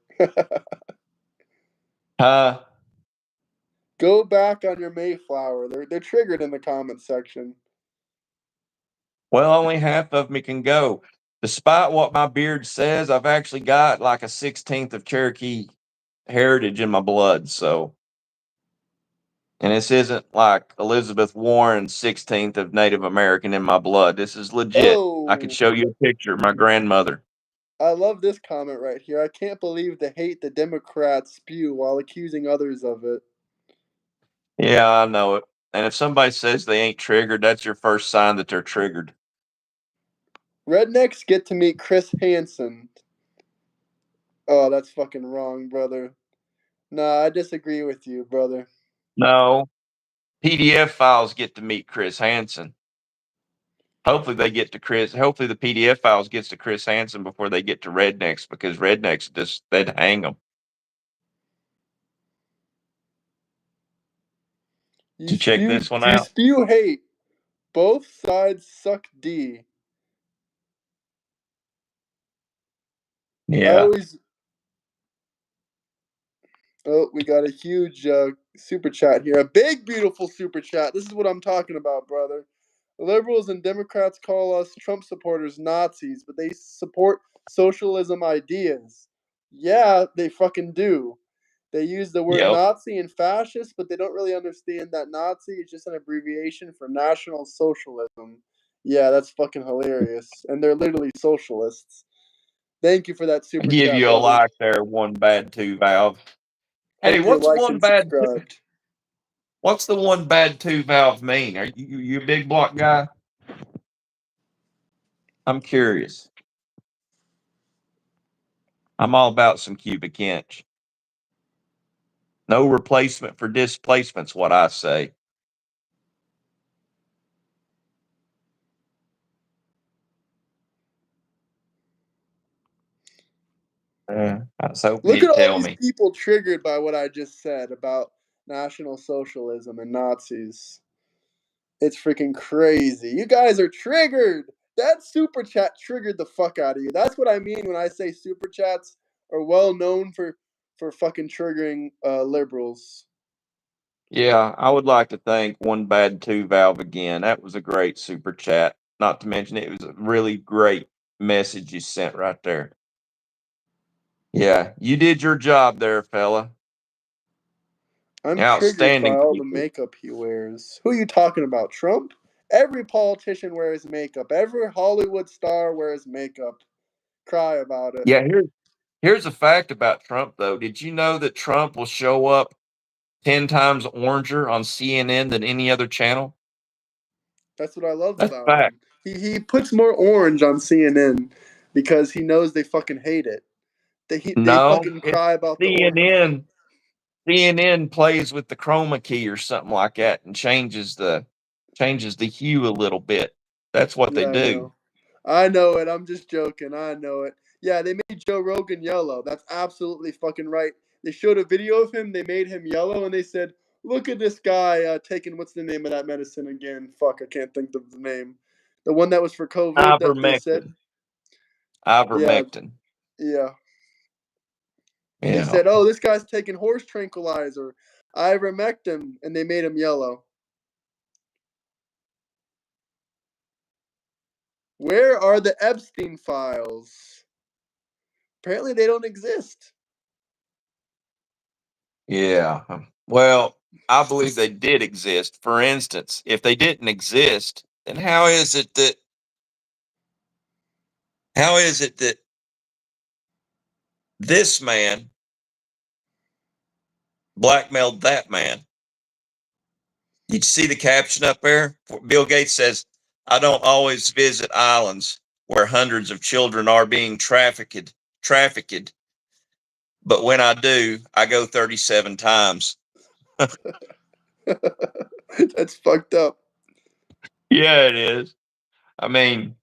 A: Huh?
B: Go back on your Mayflower. They're triggered in the comments section.
A: Well, only half of me can go. Despite what my beard says, I've actually got like a 16th of Cherokee heritage in my blood. So And this isn't like Elizabeth Warren's 16th of Native American in my blood. This is legit. I could
B: Oh,
A: show you a picture of my grandmother.
B: I love this comment right here. I can't believe the hate the Democrats spew while accusing others of it.
A: Yeah, I know it. And if somebody says they ain't triggered, that's your first sign that they're triggered.
B: Rednecks get to meet Chris Hansen. Oh, that's fucking wrong, brother. Nah, I disagree with you, brother.
A: No, PDF files get to meet Chris Hansen. Hopefully they get to Chris. Hopefully the PDF files gets to Chris Hansen before they get to Rednecks, because Rednecks just they'd hang them. Did you check this one
B: You
A: out?
B: spew hate. Both sides suck D. I
A: Yeah.
B: always. Oh, we got a huge super chat here. A big, beautiful super chat. This is what I'm talking about, brother. Liberals and Democrats call us Trump supporters Nazis, but they support socialism ideas. Yeah, they fucking do. They use the word
A: Yep.
B: Nazi and fascist, but they don't really understand that Nazi is just an abbreviation for National Socialism. Yeah, that's fucking hilarious. And they're literally socialists. Thank you for that
A: I
B: super
A: give
B: chat,
A: you a
B: brother.
A: like there, one bad two valve. Hey,
B: Hope you're
A: what's
B: liked
A: one
B: and
A: bad
B: subscribed.
A: what's the one bad two valve mean? Are you a big block guy? I'm curious. I'm all about some cubic inch. No replacement for displacement's what I say. I was hoping
B: Look at
A: you'd
B: all
A: tell
B: these
A: me.
B: people triggered by what I just said about National Socialism and Nazis. It's freaking crazy. You guys are triggered. That super chat triggered the fuck out of you. That's what I mean when I say super chats are well known for fucking triggering liberals.
A: Yeah, I would like to thank one bad two valve again. That was a great super chat. Not to mention it was a really great message you sent right there. Yeah, you did your job there, fella.
B: I'm triggered by
A: Outstanding.
B: all the makeup he wears. Who are you talking about? Trump? Every politician wears makeup. Every Hollywood star wears makeup. Cry about it.
A: Yeah, here's a fact about Trump though. Did you know that Trump will show up 10 times oranger on CNN than any other channel?
B: That's what I love
A: That's a
B: about
A: fact.
B: him. He puts more orange on CNN because he knows they fucking hate it. They
A: No,
B: fucking
A: it's
B: cry about the orange.
A: CNN. CNN plays with the chroma key or something like that and changes the hue a little bit. That's what they
B: Yeah, I
A: do.
B: know. I know it. I'm just joking. I know it. Yeah, they made Joe Rogan yellow. That's absolutely fucking right. They showed a video of him. They made him yellow, and they said, "Look at this guy taking what's the name of that medicine again? Fuck, I can't think of the name. The one that was for COVID that they said.
A: Ivermectin.
B: Yeah,
A: Ivermectin.
B: yeah. They
A: Yeah.
B: said, "Oh, this guy's taking horse tranquilizer, ivermectin," and they made him yellow. Where are the Epstein files? Apparently, they don't exist.
A: Yeah. Well, I believe they did exist. For instance, if they didn't exist, then how is it that this man blackmailed that man? You see the caption up there? Bill Gates says, I don't always visit islands where hundreds of children are being trafficked, but when I do, I go 37 times.
B: That's fucked up.
A: Yeah, it is. I mean,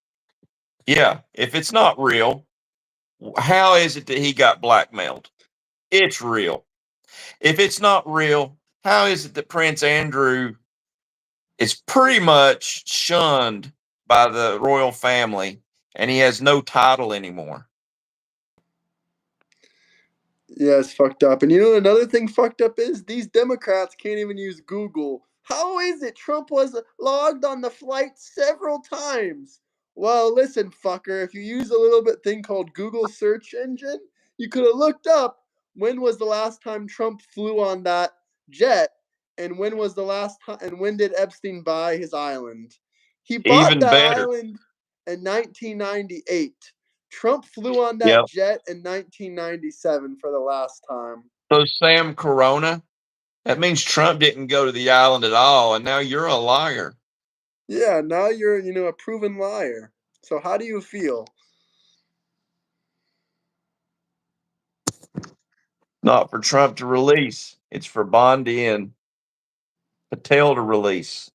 A: yeah, if it's not real, how is it that he got blackmailed? It's real. If it's not real, how is it that Prince Andrew is pretty much shunned by the royal family and he has no title anymore?
B: Yeah, it's fucked up. And you know another thing fucked up is these Democrats can't even use Google. How is it Trump was logged on the flight several times? Well, listen, fucker, if you use a little bit thing called Google search engine, you could have looked up when was the last time Trump flew on that jet, And when was the last time? And when did Epstein buy his island? He bought
A: Even
B: that
A: better.
B: island in 1998. Trump flew on that
A: Yep.
B: jet in 1997 for the last time.
A: So Sam Corona, that means Trump didn't go to the island at all, and now you're a liar.
B: Yeah, now you're, a proven liar. So how do you feel?
A: Not for Trump to release. It's for Bondi and Patel to release.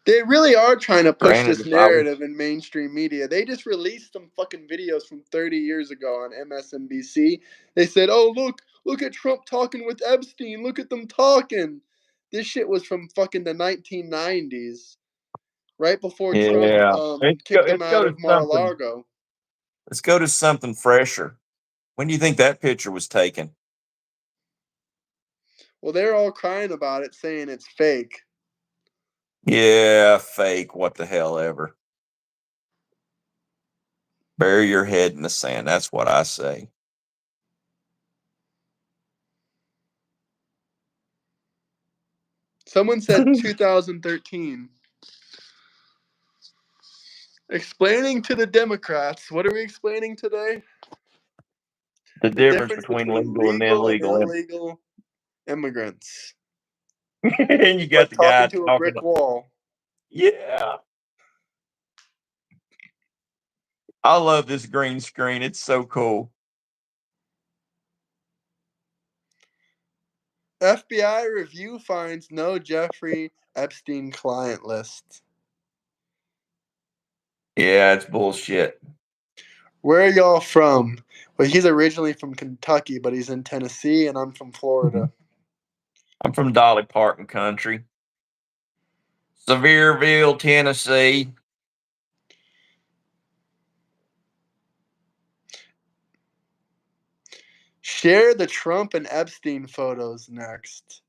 B: They really are trying to push
A: Granted,
B: this
A: if I was
B: narrative in mainstream media. They just released some fucking videos from 30 years ago on MSNBC. They said, "Oh, look at Trump talking with Epstein. Look at them talking." This shit was from fucking the 1990s, right before Trump
A: yeah.
B: kicked him
A: Let's
B: out
A: go
B: of
A: to something.
B: MaraLago.
A: Let's go to something fresher. When do you think that picture was taken?
B: Well, they're all crying about it, saying it's fake.
A: Yeah, fake. What the hell ever. Bury your head in the sand. That's what I say.
B: Someone said 2013. Explaining to the Democrats. What are we explaining today?
A: The
B: The
A: difference
B: difference
A: between
B: between
A: legal and
B: legal and
A: illegal.
B: illegal immigrants.
A: And you got
B: Like
A: the
B: talking
A: guy
B: to a
A: talking.
B: brick wall.
A: Yeah. I love this green screen. It's so cool.
B: FBI review finds no Jeffrey Epstein client list.
A: Yeah, it's bullshit.
B: Where are y'all from? Well, he's originally from Kentucky, but he's in Tennessee, and I'm from Florida.
A: I'm from Dolly Parton country. Sevierville, Tennessee.
B: Share the Trump and Epstein photos next.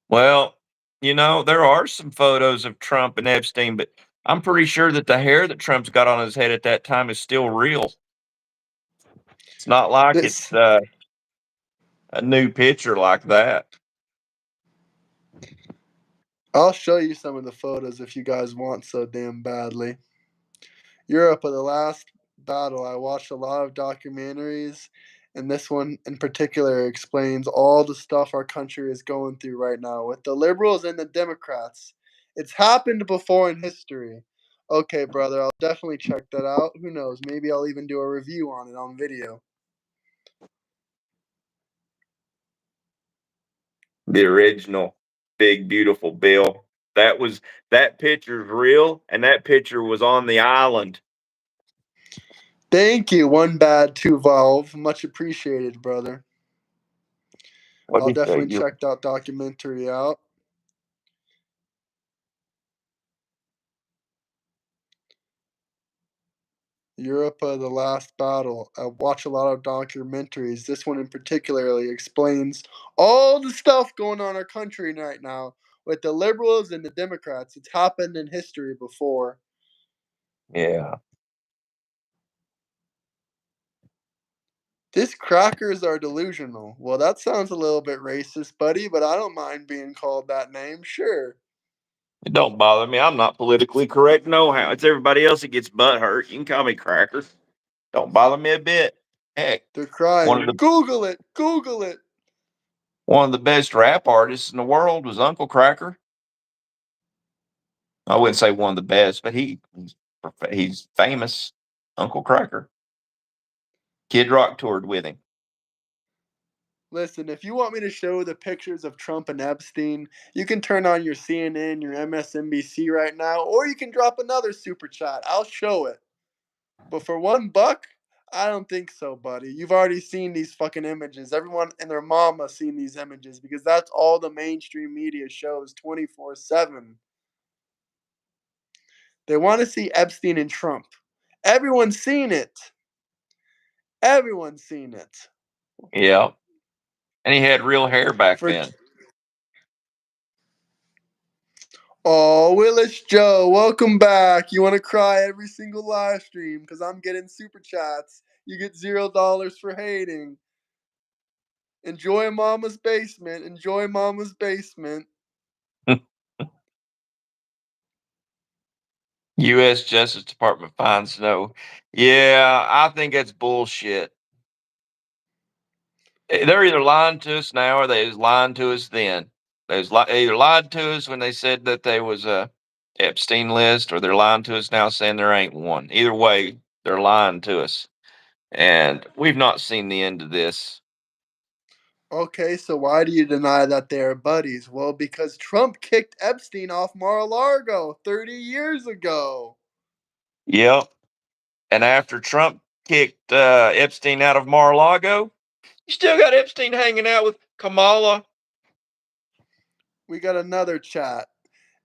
A: Well, there are some photos of Trump and Epstein, but I'm pretty sure that the hair that Trump's got on his head at that time is still real. It's not like it's
B: This
A: a new picture like that.
B: I'll show you some of the photos if you guys want so damn badly. Europe of the last battle. I watched a lot of documentaries, and this one in particular explains all the stuff our country is going through right now with the liberals and the Democrats. It's happened before in history. Okay, brother, I'll definitely check that out. Who knows? Maybe I'll even do a review on it on video.
A: The original big beautiful Bill. That picture's real, and that picture was on the island.
B: Thank you, One Bad Two Valve. Much appreciated, brother.
A: What
B: I'll
A: do you say?
B: definitely check that documentary out. Europe, the last battle. I watch a lot of documentaries. This one in particularly explains all the stuff going on in our country right now with the liberals and the Democrats. It's happened in history before.
A: Yeah.
B: These crackers are delusional. Well, that sounds a little bit racist, buddy, but I don't mind being called that name. Sure.
A: It don't bother me. I'm not politically correct no how. It's everybody else that gets butt hurt. You can call me cracker. Don't bother me a bit. Heck,
B: They're
A: one of
B: crying.
A: the
B: Google it. Google it.
A: one of the best rap artists in the world was Uncle Cracker. I wouldn't say one of the best, but he's famous. Uncle Cracker. Kid Rock toured with him.
B: Listen, if you want me to show the pictures of Trump and Epstein, you can turn on your CNN, your MSNBC right now, or you can drop another super chat. I'll show it. But for $1, I don't think so, buddy. You've already seen these fucking images. Everyone and their mama seen these images because that's all the mainstream media shows 24/7. They want to see Epstein and Trump. Everyone's seen it. Everyone's seen it.
A: Yeah. And he had real hair back
B: For
A: then.
B: Oh, Willis Joe, welcome back. You want to cry every single live stream because I'm getting super chats. You get $0 for hating. Enjoy Mama's basement. Enjoy Mama's basement.
A: U.S. Justice Department finds no. Yeah, I think that's bullshit. They're either lying to us now or they was lying to us then. They was either lied to us when they said that there was a Epstein list, or they're lying to us now saying there ain't one. Either way, they're lying to us. And we've not seen the end of this.
B: Okay, so why do you deny that they're buddies? Well, because Trump kicked Epstein off MaraLago 30 years ago.
A: Yep. And after Trump kicked Epstein out of MaraLago, you still got Epstein hanging out with Kamala.
B: We got another chat.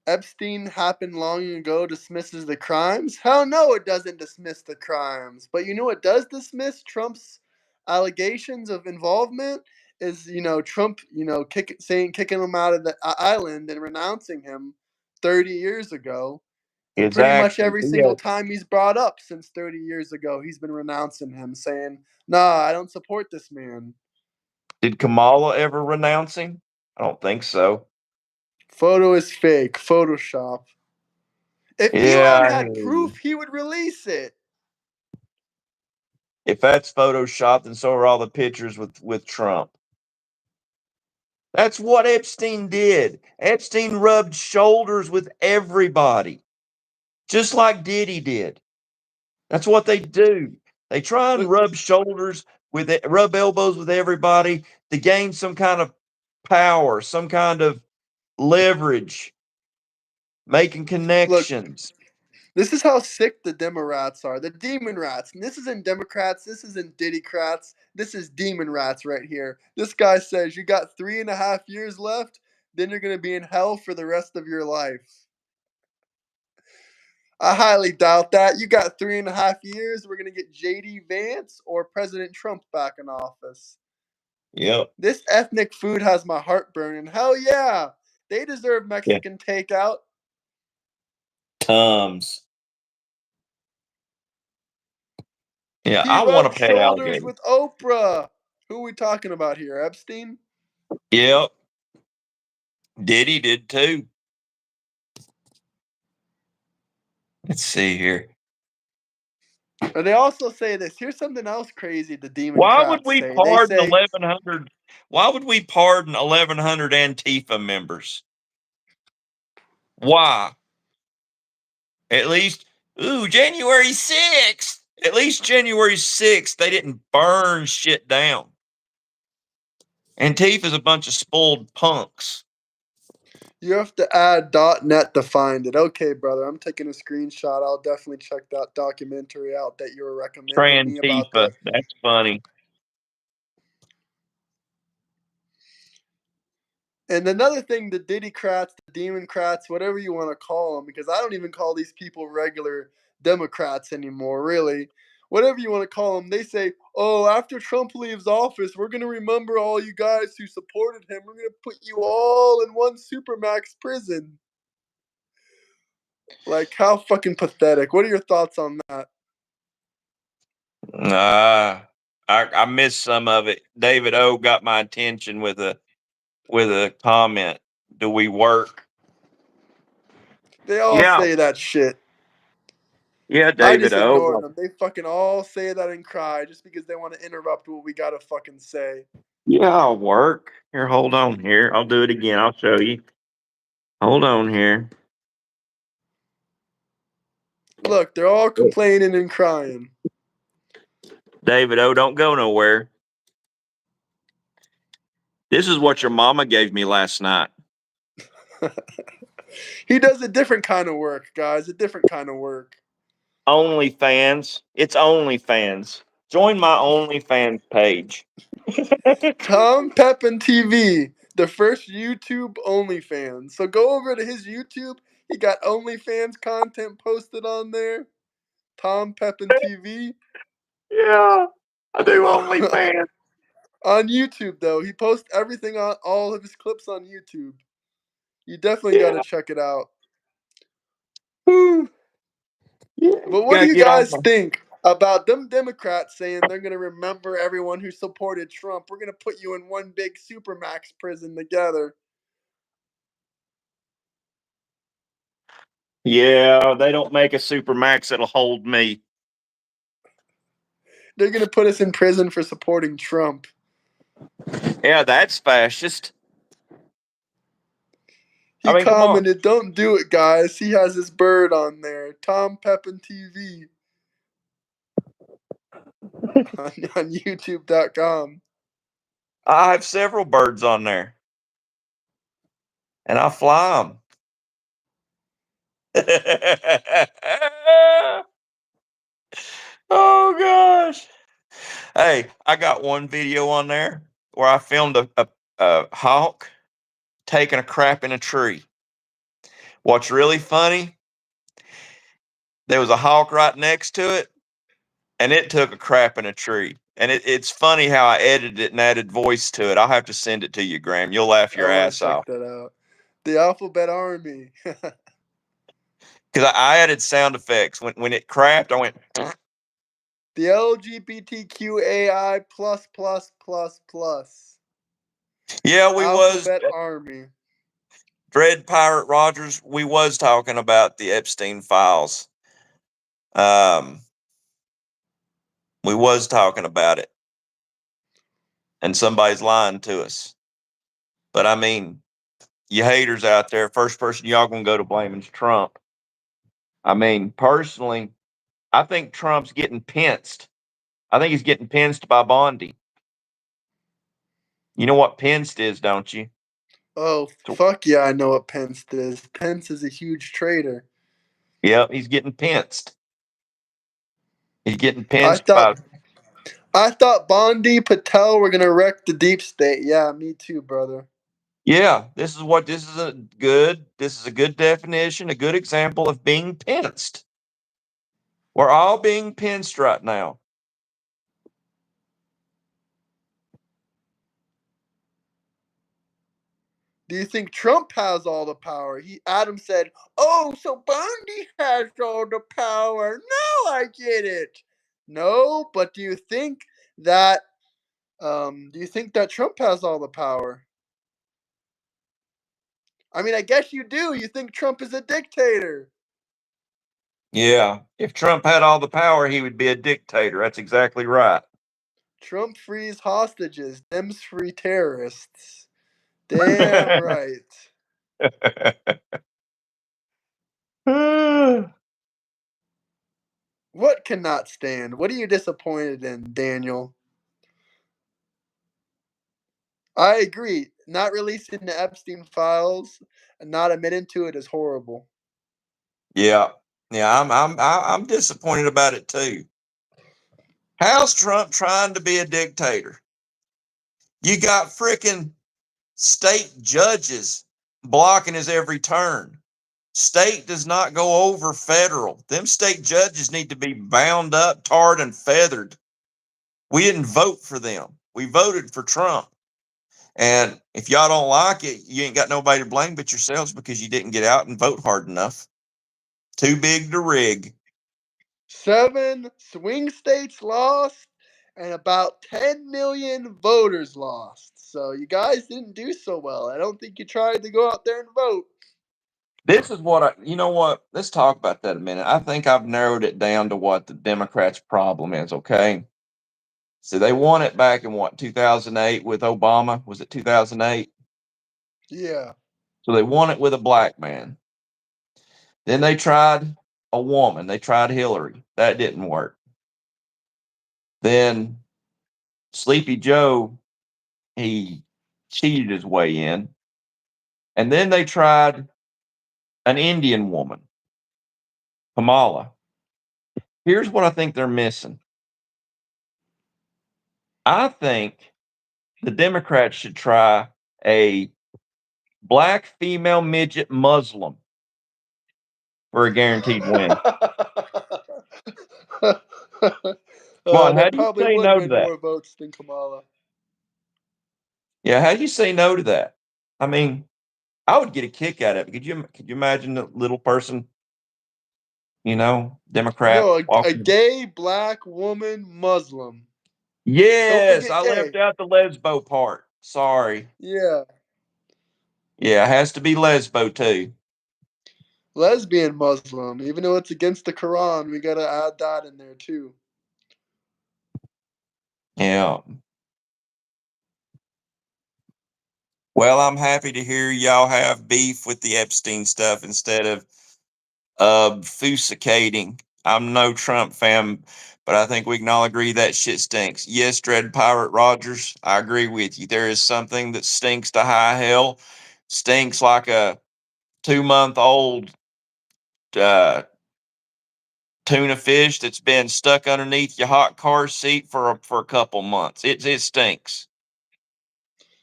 B: Epstein happened long ago dismisses the crimes? Hell no, it doesn't dismiss the crimes. But you know what does dismiss Trump's allegations of involvement is, Trump, kicking him out of the island and renouncing him 30 years ago. And pretty much
A: Exactly.
B: every
A: Yeah.
B: single time he's brought up since 30 years ago, he's been renouncing him, saying, nah, I don't support this man.
A: Did Kamala ever renounce him? I don't think so.
B: Photo is fake. Photoshop. If Elon had proof, he would release it.
A: If that's Photoshop, then so are all the pictures with Trump. That's what Epstein did. Epstein rubbed shoulders with everybody, just like Diddy did. That's what they do. They try and rub elbows with everybody to gain some kind of power, some kind of leverage, making connections.
B: This is how sick the Demorats are. The demon rats. And this isn't Democrats. This isn't Diddycrats. This is demon rats right here. This guy says you got 3.5 years left, then you're going to be in hell for the rest of your life. I highly doubt that. You got 3.5 years. We're going to get J.D. Vance or President Trump back in office.
A: Yep.
B: This ethnic food has my heart burning. Hell yeah. They deserve Mexican takeout.
A: Tums. Yeah,
B: He
A: I want
B: rubbed
A: to pay
B: shoulders
A: alligator.
B: with Oprah. Who are we talking about here? Epstein?
A: Yep. Diddy did too. Let's see here.
B: And they also say this. Here's something else crazy the demon
A: Why would
B: crats
A: we
B: say. They
A: pardon
B: say
A: 1,100? Why would we pardon 1,100 Antifa members? Why? At least, January 6th. At least January 6th, they didn't burn shit down. Antifa's a bunch of spoiled punks.
B: you have to add .net to find it. Okay, brother, I'm taking a screenshot. I'll definitely check that documentary out that you were recommending me about
A: Trantifa. That's funny.
B: And another thing, the Diddycrats, the Demoncrats, whatever you want to call them, because I don't even call these people regular Democrats anymore, really. Whatever you want to call them, they say, oh, after Trump leaves office, we're going to remember all you guys who supported him. We're going to put you all in one Supermax prison. Like, how fucking pathetic. What are your thoughts on that?
A: I missed some of it. David O got my attention with a comment. Do we work?
B: They all say that shit.
A: Yeah,
B: I
A: David
B: just ignored
A: O.
B: them. They fucking all say that and cry just because they want to interrupt what we got to fucking say.
A: Yeah, I'll work. Here, hold on here. I'll do it again. I'll show you. Hold on here.
B: Look, they're all complaining and crying.
A: David O, don't go nowhere. This is what your mama gave me last night.
B: He does a different kind of work, guys. A different kind of work.
A: OnlyFans. It's OnlyFans. Join my OnlyFans page.
B: Pepin TV, the first YouTube OnlyFans. So go over to his YouTube. He got OnlyFans content posted on there. Pepin TV.
A: Yeah, I do OnlyFans.
B: On YouTube, though. He posts everything on all of his clips on YouTube. You definitely got to check it out.
A: Yeah,
B: But what do you guys think? about them Democrats saying they're going to remember everyone who supported Trump. We're going to put you in one big supermax prison together.
A: Yeah, they don't make a supermax that'll hold me.
B: They're going to put us in prison for supporting Trump.
A: Yeah, that's fascist.
B: He commented, "Don't do it, guys." He has his bird on there. Pepin TV on YouTube.com.
A: I have several birds on there, and I fly them. Oh gosh! Hey, I got one video on there where I filmed a hawk taking a crap in a tree. What's really funny? There was a hawk right next to it, and it took a crap in a tree. And it's funny how I edited it and added voice to it. I'll have to send it to you, Graham. You'll laugh your ass off.
B: Check that out. The Alphabet Army.
A: Because I added sound effects. When it crapped, I went.
B: The LGBTQAI plus plus plus plus.
A: Yeah, we
B: Alphabet Army.
A: Dread Pirate Rogers, we was talking about the Epstein files. We was talking about it. And somebody's lying to us. But I mean, you haters out there, first person y'all gonna go to blaming is Trump. I mean, personally, I think Trump's getting pinced. I think he's getting pinced by Bondi. You know what pinced is, don't you?
B: Oh, fuck yeah, I know what Pinced is. Pence is a huge traitor.
A: Yep, he's getting pinced. He's getting pinced
B: I thought Bondi, Patel were gonna wreck the deep state. Yeah, me too, brother.
A: Yeah, this is a good definition, a good example of being pinced. We're all being pinced right now.
B: Do you think Trump has all the power? Adam said, "Oh, so Bondi has all the power." Now I get it. No, but do you think that Trump has all the power? I mean, I guess you do. You think Trump is a dictator.
A: Yeah, if Trump had all the power, he would be a dictator. That's exactly right.
B: Trump frees hostages, Dems free terrorists. Damn right. What cannot stand? What are you disappointed in, Daniel? I agree. Not releasing the Epstein files and not admitting to it is horrible.
A: Yeah, I'm disappointed about it too. How's Trump trying to be a dictator? You got freaking state judges blocking his every turn. State does not go over federal. Them state judges need to be bound up, tarred, and feathered. We didn't vote for them. We voted for Trump. And if y'all don't like it, you ain't got nobody to blame but yourselves because you didn't get out and vote hard enough. Too big to rig.
B: 7 swing states lost and about 10 million voters lost. So you guys didn't do so well. I don't think you tried to go out there and vote.
A: This is what you know what? Let's talk about that a minute. I think I've narrowed it down to what the Democrats' problem is, okay? So they won it back in what, 2008 with Obama? Was it 2008?
B: Yeah.
A: So they won it with a black man. Then they tried a woman. They tried Hillary. That didn't work. Then Sleepy Joe, he cheated his way in. And then they tried an Indian woman, Kamala. Here's what I think they're missing. I think the Democrats should try a black female midget Muslim for a guaranteed win. Come on, how
B: that
A: do you
B: probably
A: say
B: would
A: no to
B: win
A: that?
B: more votes than Kamala.
A: Yeah, how do you say no to that? I mean, I would get a kick out of it. Could you imagine the little person Democrat.
B: No, a gay black woman Muslim.
A: Yes,
B: Don't
A: I
B: forget
A: left
B: gay.
A: out the lesbo part. Sorry.
B: Yeah.
A: Yeah, it has to be lesbo too.
B: Lesbian Muslim. Even though it's against the Quran, we gotta add that in there too.
A: Yeah. Well, I'm happy to hear y'all have beef with the Epstein stuff instead of obfuscating. I'm no Trump fan, but I think we can all agree that shit stinks. Yes, Dread Pirate Rogers, I agree with you. There is something that stinks to high hell, stinks like a 2 month old uh, tuna fish that's been stuck underneath your hot car seat for a couple months. It stinks.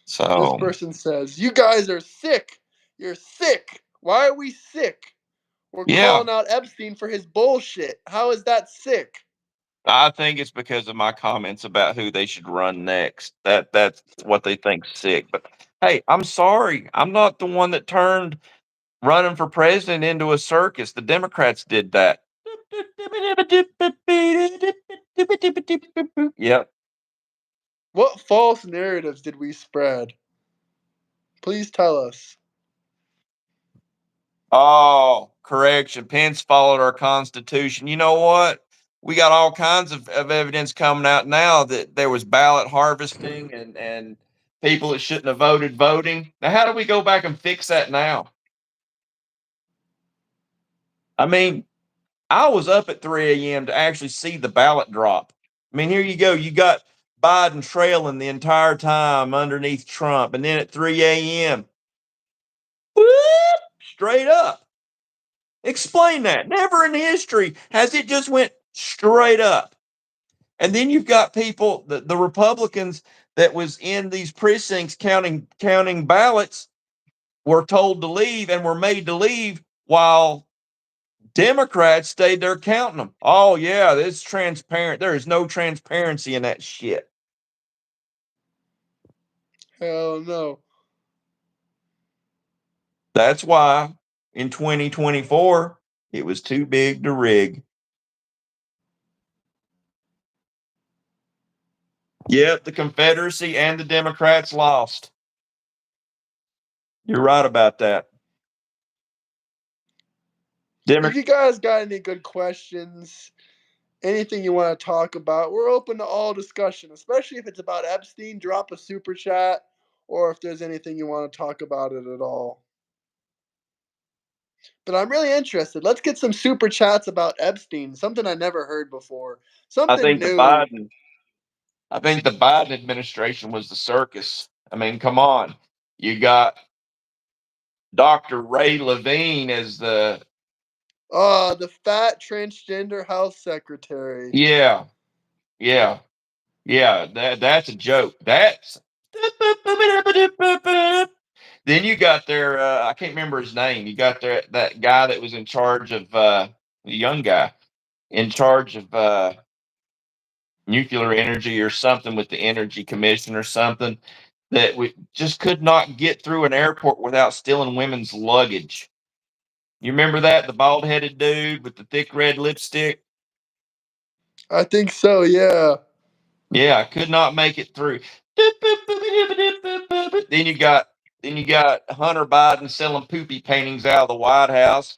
B: This
A: So
B: person says, "You guys are sick. You're sick. Why are we sick? We're
A: yeah,
B: calling out Epstein for his bullshit. How is that sick?"
A: I think it's because of my comments about who they should run next. That's what they think's sick. But hey, I'm sorry. I'm not the one that turned running for president into a circus. The Democrats did that. Yep.
B: What false narratives did we spread? Please tell us.
A: Oh, correction. Pence followed our Constitution. You know what? We got all kinds of evidence coming out now that there was ballot harvesting and people that shouldn't have voted voting. Now, how do we go back and fix that now? I mean, I was up at 3 a.m. to actually see the ballot drop. I mean, here you go. You got Biden trailing the entire time underneath Trump. And then at 3 a.m., whoop, straight up. Explain that. Never in history has it just went straight up. And then you've got people, the Republicans that was in these precincts counting ballots were told to leave and were made to leave while Democrats stayed there counting them. Oh yeah, this is transparent. There is no transparency in that shit.
B: Hell no.
A: That's why in 2024 it was too big to rig. Yep, the Confederacy and the Democrats lost. You're right about that.
B: If you guys got any good questions, anything you want to talk about, we're open to all discussion, especially if it's about Epstein. Drop a super chat, or if there's anything you want to talk about it at all. But I'm really interested. Let's get some super chats about Epstein, something I never heard before,
A: I
B: something
A: think the
B: new.
A: Biden I think the Biden administration was the circus. I mean, come on. You got Dr. Ray Levine as the
B: The fat transgender health secretary.
A: yeah, yeah, yeah. That's a joke. That's then you got their I can't remember his name. You got their that guy that was in charge of the young guy in charge of nuclear energy or something with the energy commission or something that we just could not get through an airport without stealing women's luggage. You remember that? The bald headed dude with the thick red lipstick?
B: I think so, yeah.
A: Yeah, I could not make it through. Then you got Hunter Biden selling poopy paintings out of the White House.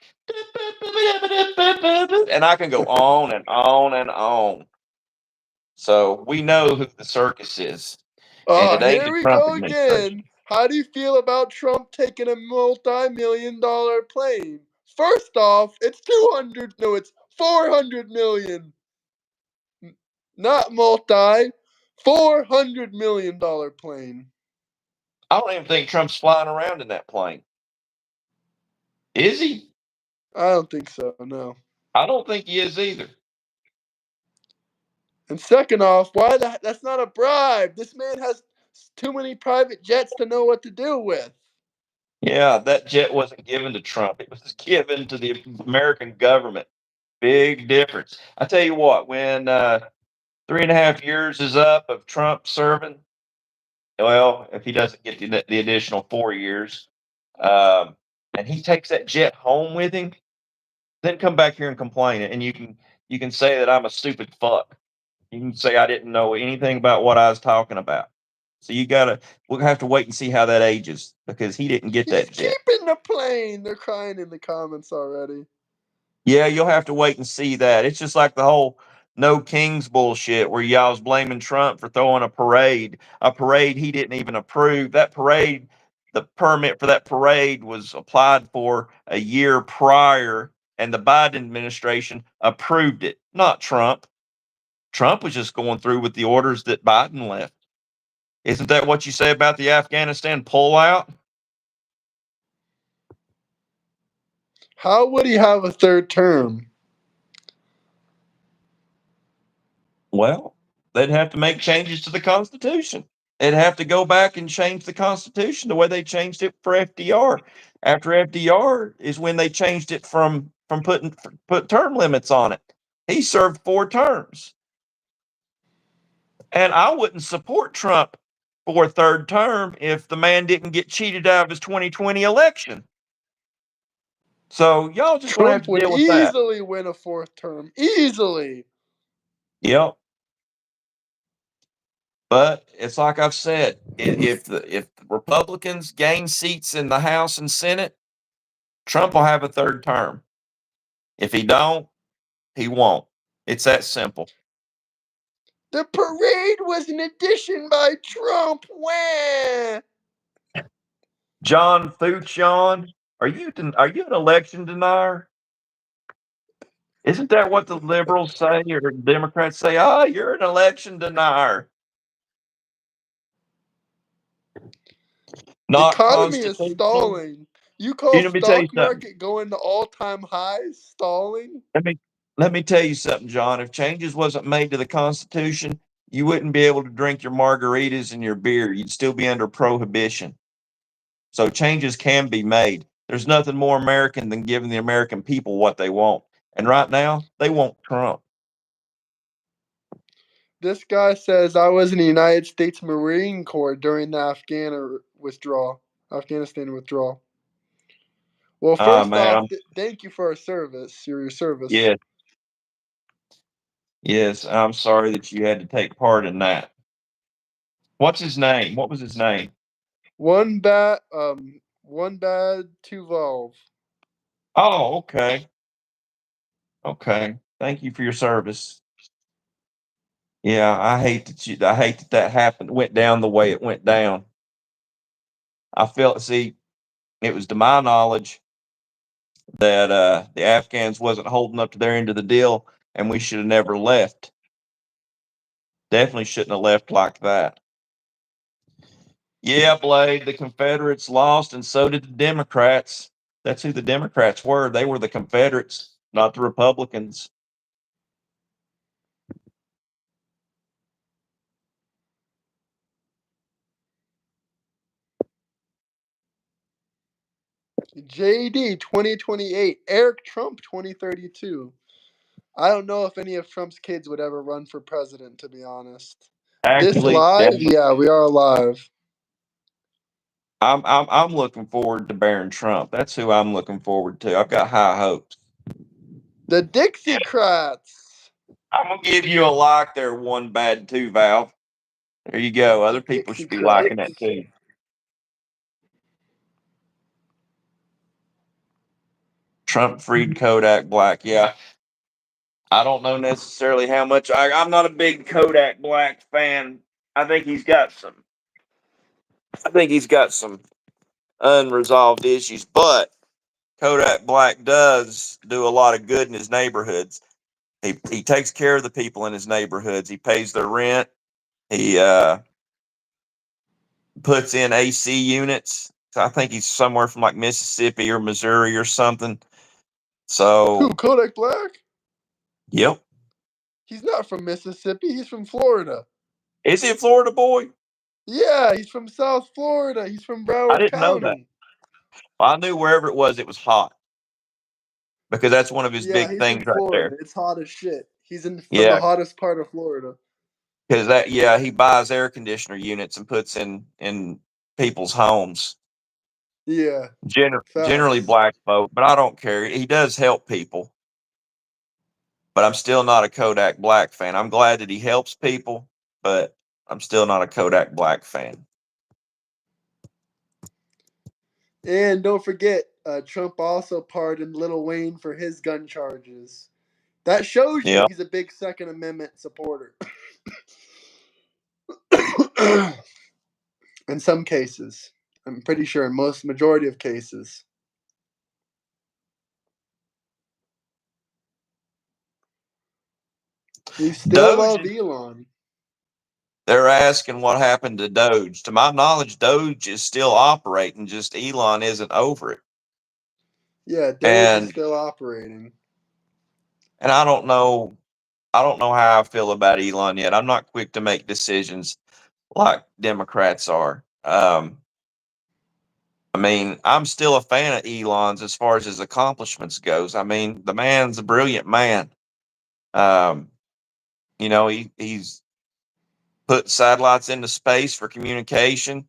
A: And I can go on and on and on. So we know who the circus is. And it ain't
B: Here
A: the
B: we
A: Trump
B: go again.
A: administration.
B: How do you feel about Trump taking a multi-million-dollar plane? First off, it's 200, no, it's 400 million. Not multi, $400 million plane.
A: I don't even think Trump's flying around in that plane. Is he?
B: I don't think so, no.
A: I don't think he is either.
B: And second off, why that's not a bribe. This man has too many private jets to know what to do with.
A: Yeah, that jet wasn't given to Trump. It was given to the American government. Big difference. I tell you what, when 3.5 years is up of Trump serving, well, if he doesn't get the additional 4 years, um, and he takes that jet home with him, then come back here and complain, and you can say that I'm a stupid fuck. You can say I didn't know anything about what I was talking about. So we'll have to wait and see how that ages because he didn't get
B: He's
A: that yet.
B: keeping the plane. They're crying in the comments already.
A: Yeah, you'll have to wait and see that. It's just like the whole no kings bullshit where y'all was blaming Trump for throwing a parade he didn't even approve. That parade, the permit for that parade was applied for a year prior, and the Biden administration approved it, not Trump. Trump was just going through with the orders that Biden left. Isn't that what you say about the Afghanistan pullout?
B: How would he have a third term?
A: Well, they'd have to make changes to the Constitution. They'd have to go back and change the Constitution the way they changed it for FDR. After FDR is when they changed it from put term limits on it. He served 4 terms. And I wouldn't support Trump for a third term if the man didn't get cheated out of his 2020 election. So y'all just gonna have
B: Trump
A: to
B: would
A: deal with that.
B: easily win a 4th term. Easily.
A: Yep. But it's like I've said, if the Republicans gain seats in the House and Senate, Trump will have a third term. If he don't, he won't. It's that simple.
B: The parade was an addition by Trump. Wah!
A: John Fuchon, are you an election denier? Isn't that what the liberals say or the Democrats say? Oh, you're an election denier.
B: The
A: Not
B: economy is
A: constitutional.
B: stalling. You call
A: Let me tell you
B: stock
A: something.
B: market going to all-time highs stalling?
A: Let me tell you something, John. If changes wasn't made to the Constitution, you wouldn't be able to drink your margaritas and your beer. You'd still be under prohibition. So changes can be made. There's nothing more American than giving the American people what they want. And right now, they want Trump.
B: This guy says I was in the United States Marine Corps during the Afghanistan withdrawal. Well, first off, thank you for your service.
A: Yeah. Yes, I'm sorry that you had to take part in that. What's his name? What was his name?
B: One bad, two valve.
A: Oh, okay. Okay. Thank you for your service. Yeah, I hate that happened, went down the way it went down. It was to my knowledge that the Afghans wasn't holding up to their end of the deal, and we should have never left. Definitely shouldn't have left like that. Yeah, Blade, the Confederates lost, and so did the Democrats. That's who the Democrats were. They were the Confederates, not the Republicans.
B: JD 2028, Eric Trump 2032. I don't know if any of Trump's kids would ever run for president, to be honest. This live? Yeah, we are live.
A: I'm looking forward to Barron Trump. That's who I'm looking forward to. I've got high hopes.
B: The Dixiecrats.
A: I'm gonna give you a like there, one bad two valve. There you go. Other people should be liking that too. Trump freed Kodak Black. Yeah. I don't know necessarily how much I'm not a big Kodak Black fan. I think he's got some unresolved issues, but Kodak Black does do a lot of good in his neighborhoods. He takes care of the people in his neighborhoods. He pays their rent. He puts in AC units. So I think he's somewhere from like Mississippi or Missouri or something. So
B: who, Kodak Black?
A: Yep.
B: He's not from Mississippi. He's from Florida.
A: Is he a Florida boy?
B: Yeah, he's from South Florida. He's from Broward
A: I didn't
B: County.
A: know that. I knew wherever it was hot. Because that's one of his big things right there.
B: It's hot as shit. He's from the hottest part of Florida.
A: Because he buys air conditioner units and puts in people's homes.
B: Yeah.
A: Generally
B: Facts.
A: black folk, but I don't care. He does help people, but I'm still not a Kodak Black fan. I'm glad that he helps people, but I'm still not a Kodak Black fan.
B: And don't forget, Trump also pardoned Lil Wayne for his gun charges. That shows you
A: Yeah.
B: he's a big Second Amendment supporter. In some cases. I'm pretty sure in majority of cases. We still love
A: Doge,
B: Elon.
A: they're asking what happened to Doge. To my knowledge, Doge is still operating, just Elon isn't over it.
B: Yeah, Doge is
A: And
B: still operating.
A: I don't know how I feel about Elon yet. I'm not quick to make decisions like Democrats are. I mean, I'm still a fan of Elon's as far as his accomplishments goes. I mean, the man's a brilliant man. Um, he's put satellites into space for communication.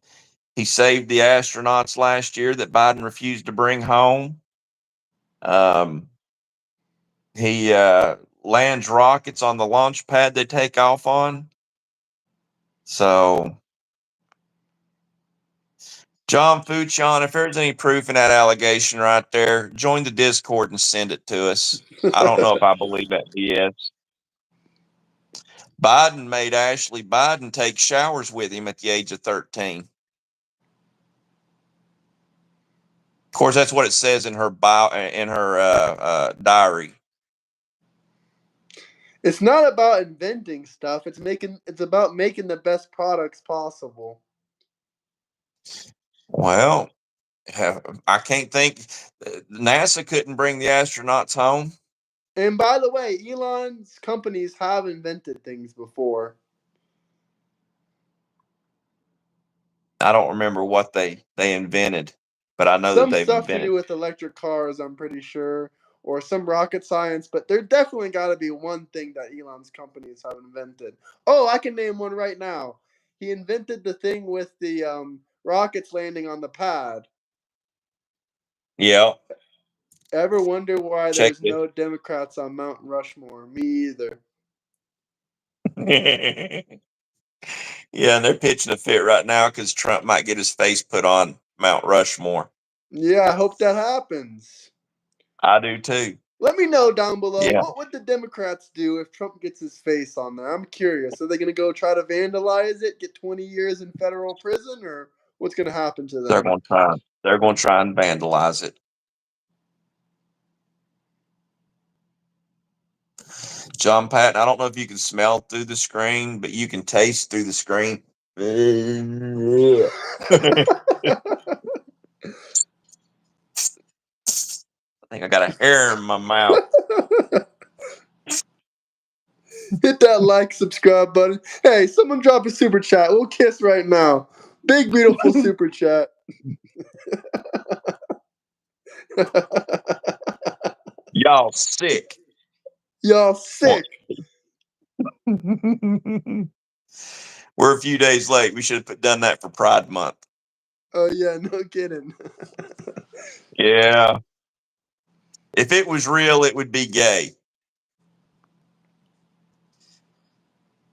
A: He saved the astronauts last year that Biden refused to bring home. He lands rockets on the launch pad they take off on. So, John Fuchon, if there's any proof in that allegation right there, join the Discord and send it to us. I don't know if I believe that BS. Biden made Ashley Biden take showers with him at the age of 13. Of course, that's what it says in her diary.
B: It's not about inventing stuff. It's about making the best products possible.
A: Well, I can't think. NASA couldn't bring the astronauts home.
B: And by the way, Elon's companies have invented things before.
A: I don't remember what they invented, but I know that
B: Some
A: they've
B: stuff to do
A: invented.
B: with electric cars, I'm pretty sure, or some rocket science, but there definitely got to be one thing that Elon's companies have invented. Oh, I can name one right now. He invented the thing with the rockets landing on the pad.
A: Yeah.
B: Ever wonder why
A: Check
B: there's
A: it.
B: no Democrats on Mount Rushmore? Me either.
A: Yeah, and they're pitching a fit right now because Trump might get his face put on Mount Rushmore.
B: Yeah, I hope that happens.
A: I do too.
B: Let me know down below,
A: Yeah.
B: what would the Democrats do if Trump gets his face on there? I'm curious. Are they going to go try to vandalize it, get 20 years in federal prison, or what's going to happen to
A: They're
B: them?
A: going to try. They're going to try and vandalize it. John Patton, I don't know if you can smell through the screen, but you can taste through the screen. I think I got a hair in my mouth.
B: Hit that like, subscribe button. Hey, someone drop a super chat. We'll kiss right now. Big, beautiful super chat.
A: Y'all sick.
B: Y'all sick.
A: We're a few days late. We should have done that for Pride Month.
B: Oh, yeah, no kidding.
A: Yeah. If it was real, it would be gay.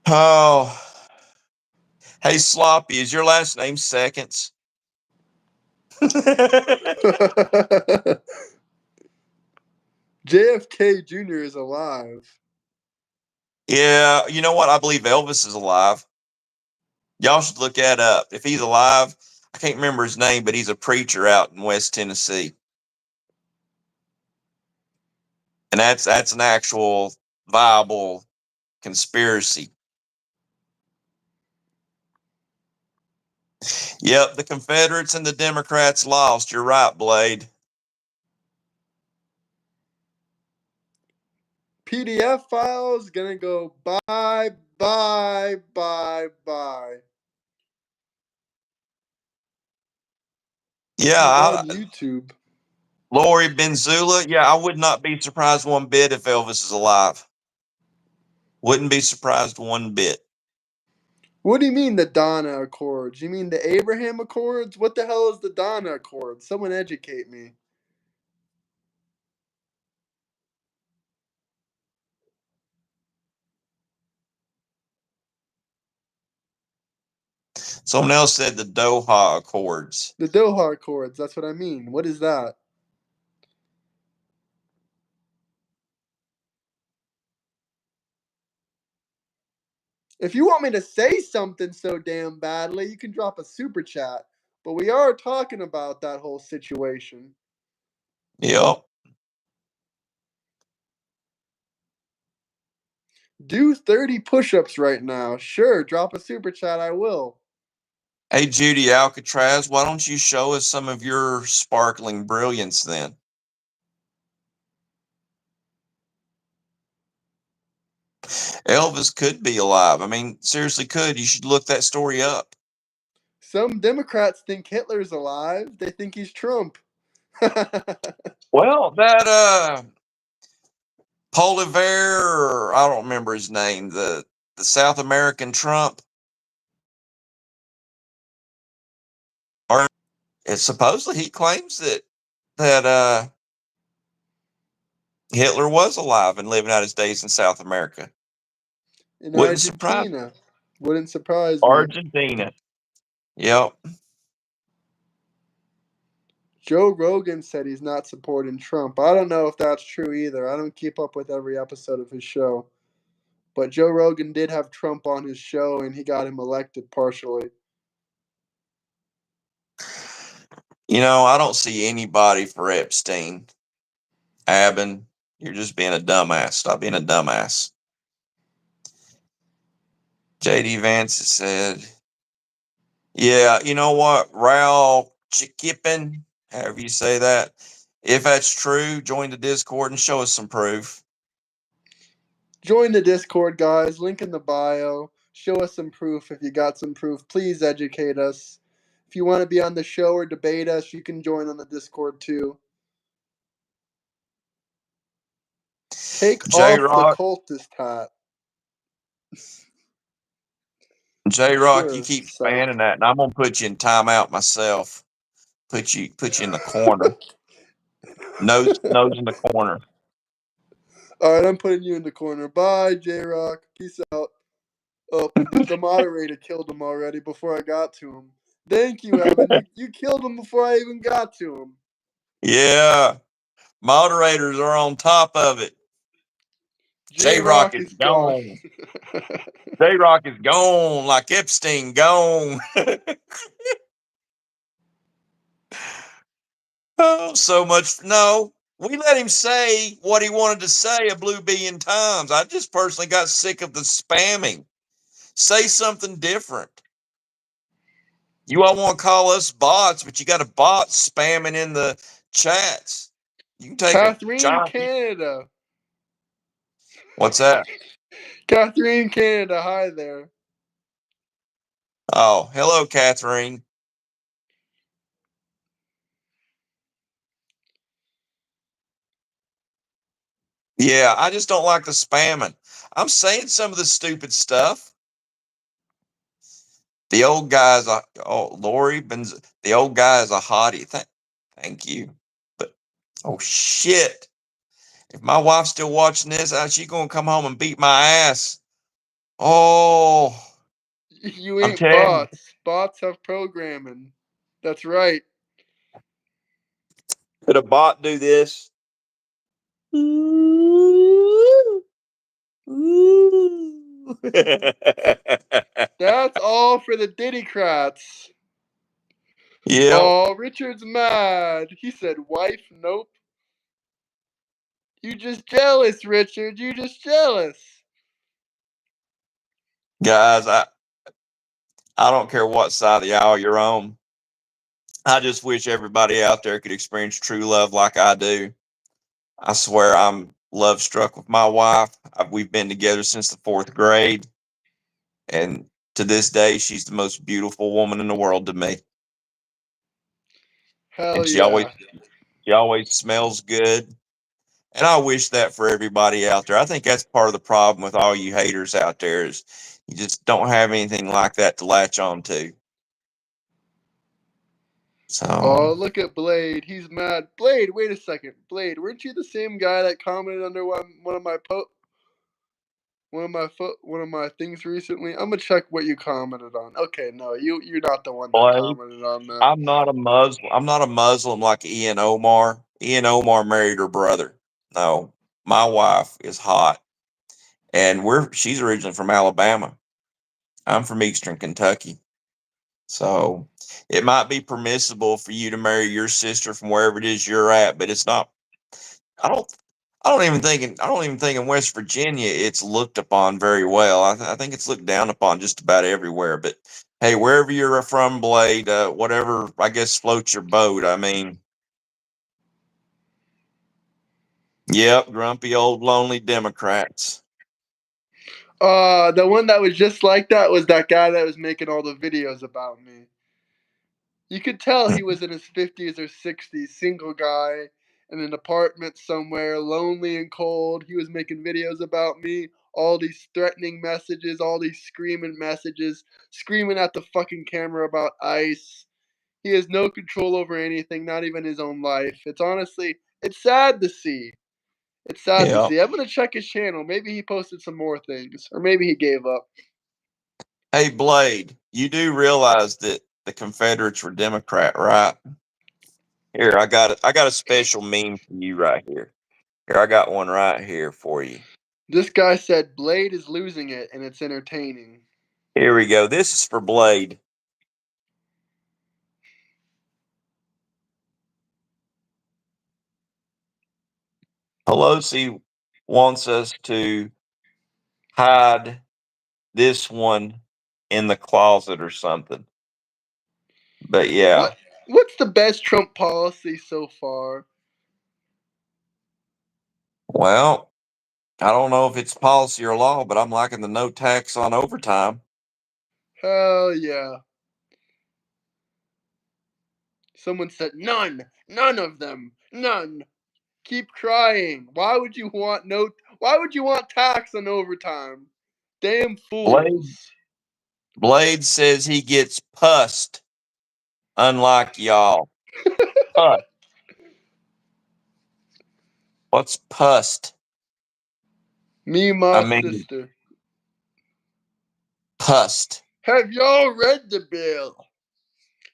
A: Oh. Hey, Sloppy, is your last name Seconds?
B: JFK Jr. is alive.
A: Yeah, you know what? I believe Elvis is alive. Y'all should look that up. If he's alive, I can't remember his name, but he's a preacher out in West Tennessee. And that's an actual viable conspiracy. Yep, the Confederates and the Democrats lost. You're right, Blade.
B: PDF files gonna go bye, bye, bye, bye.
A: Yeah,
B: On YouTube.
A: Lori Benzula. Yeah, I would not be surprised one bit if Elvis is alive. Wouldn't be surprised one bit.
B: What do you mean the Donna Accords? You mean the Abraham Accords? What the hell is the Donna Accords? Someone educate me.
A: Someone else said the Doha Accords.
B: The Doha Accords, that's what I mean. What is that? If you want me to say something so damn badly, you can drop a super chat. But we are talking about that whole situation.
A: Yep.
B: Do 30 push-ups right now. Sure, drop a super chat, I will.
A: Hey, Judy Alcatraz, why don't you show us some of your sparkling brilliance then? Elvis could be alive. I mean, seriously could. You should look that story up.
B: Some Democrats think Hitler's alive. They think he's Trump.
A: Well, that Poliver, or I don't remember his name, the South American Trump. Or it's supposedly he claims that Hitler was alive and living out his days in South America.
B: In
A: Wouldn't surprise
B: Argentina. Wouldn't surprise me.
A: Argentina. Yep.
B: Joe Rogan said he's not supporting Trump. I don't know if that's true either. I don't keep up with every episode of his show. But Joe Rogan did have Trump on his show, and he got him elected partially.
A: You know, I don't see anybody for Epstein. Aben, you're just being a dumbass. Stop being a dumbass. JD Vance said, yeah, you know what? Raul Chikippin, however you say that. If that's true, join the Discord and show us some proof.
B: Join the Discord, guys. Link in the bio. Show us some proof if you got some proof. Please educate us. If you want to be on the show or debate us, you can join on the Discord too. Take off the cultist hat.
A: J-Rock,
B: Sure,
A: you keep
B: psych.
A: fanning that, and I'm gonna put you in timeout myself. Put you in the corner. Nose in the corner.
B: All right, I'm putting you in the corner. Bye, J-Rock. Peace out. Oh, the moderator killed him already before I got to him. Thank you, Evan. You killed him before I even got to him.
A: Yeah. Moderators are on top of it. J-Rock is gone. J-Rock is gone like Epstein gone. Oh, so much. No, we let him say what he wanted to say a blue billion times. I just personally got sick of the spamming. Say something different. You all want to call us bots, but you got a bot spamming in the chats. You can take
B: Catherine, Canada.
A: What's that?
B: Catherine, Canada. Hi there.
A: Oh, hello, Catherine. Yeah, I just don't like the spamming. I'm saying some of the stupid stuff. The old guy's Lori Benz. The old guy is a hottie. Thank you. But oh shit! If my wife's still watching this, she's gonna come home and beat my ass. Oh,
B: You
A: I'm
B: ain't
A: telling you.
B: bots. Bots have programming. That's right.
A: Could a bot do this?
B: That's all for the Diddycrats.
A: Yeah.
B: Oh, Richard's mad. He said, wife, nope. You just jealous, Richard. You just jealous.
A: Guys, I don't care what side of the aisle you're on. I just wish everybody out there could experience true love like I do. I swear I'm love struck with my wife. We've been together since the 4th grade. And to this day, she's the most beautiful woman in the world to me.
B: Hell
A: And
B: yeah.
A: She always smells good. And I wish that for everybody out there. I think that's part of the problem with all you haters out there is You just don't have anything like that to latch on to. So,
B: oh, look at Blade. He's mad. Blade, wait a second. Blade, weren't you the same guy that commented under one of my things recently? I'm gonna check what you commented on. Okay, no, you're not the one that
A: Blade,
B: commented on that.
A: I'm not a Muslim. I'm not a Muslim like Ian Omar. Ian Omar married her brother. No, my wife is hot, and she's originally from Alabama. I'm from Eastern Kentucky. So it might be permissible for you to marry your sister from wherever it is you're at, but it's not. I don't. I don't even think in West Virginia it's looked upon very well. I think it's looked down upon just about everywhere. But hey, wherever you're from, Blade, whatever I guess floats your boat. I mean, yep, grumpy old lonely Democrats.
B: The one that was just like that was that guy that was making all the videos about me. You could tell he was in his 50s or 60s, single guy in an apartment somewhere, lonely and cold. He was making videos about me, all these threatening messages, all these screaming messages, screaming at the fucking camera about ICE. He has no control over anything, not even his own life. It's sad to see. It's sad to
A: Yeah.
B: see. I'm gonna check his channel. Maybe he posted some more things, or maybe he gave up.
A: Hey, Blade, you do realize that the Confederates were Democrat, right? Here, I got a special meme for you right here. Here, I got one right here for you.
B: This guy said Blade is losing it, and it's entertaining.
A: Here we go. This is for Blade. Pelosi wants us to hide this one in the closet or something. But yeah.
B: What's the best Trump policy so far?
A: Well, I don't know if it's policy or law, but I'm liking the no tax on overtime.
B: Hell yeah. Someone said none. None of them. None. Keep crying. Why would you want tax on overtime? Damn
A: Blade
B: fools.
A: Blade says he gets pussed, unlike y'all. Puss. What's pussed?
B: Me and my
A: I mean,
B: sister.
A: pussed.
B: Have y'all read the bill?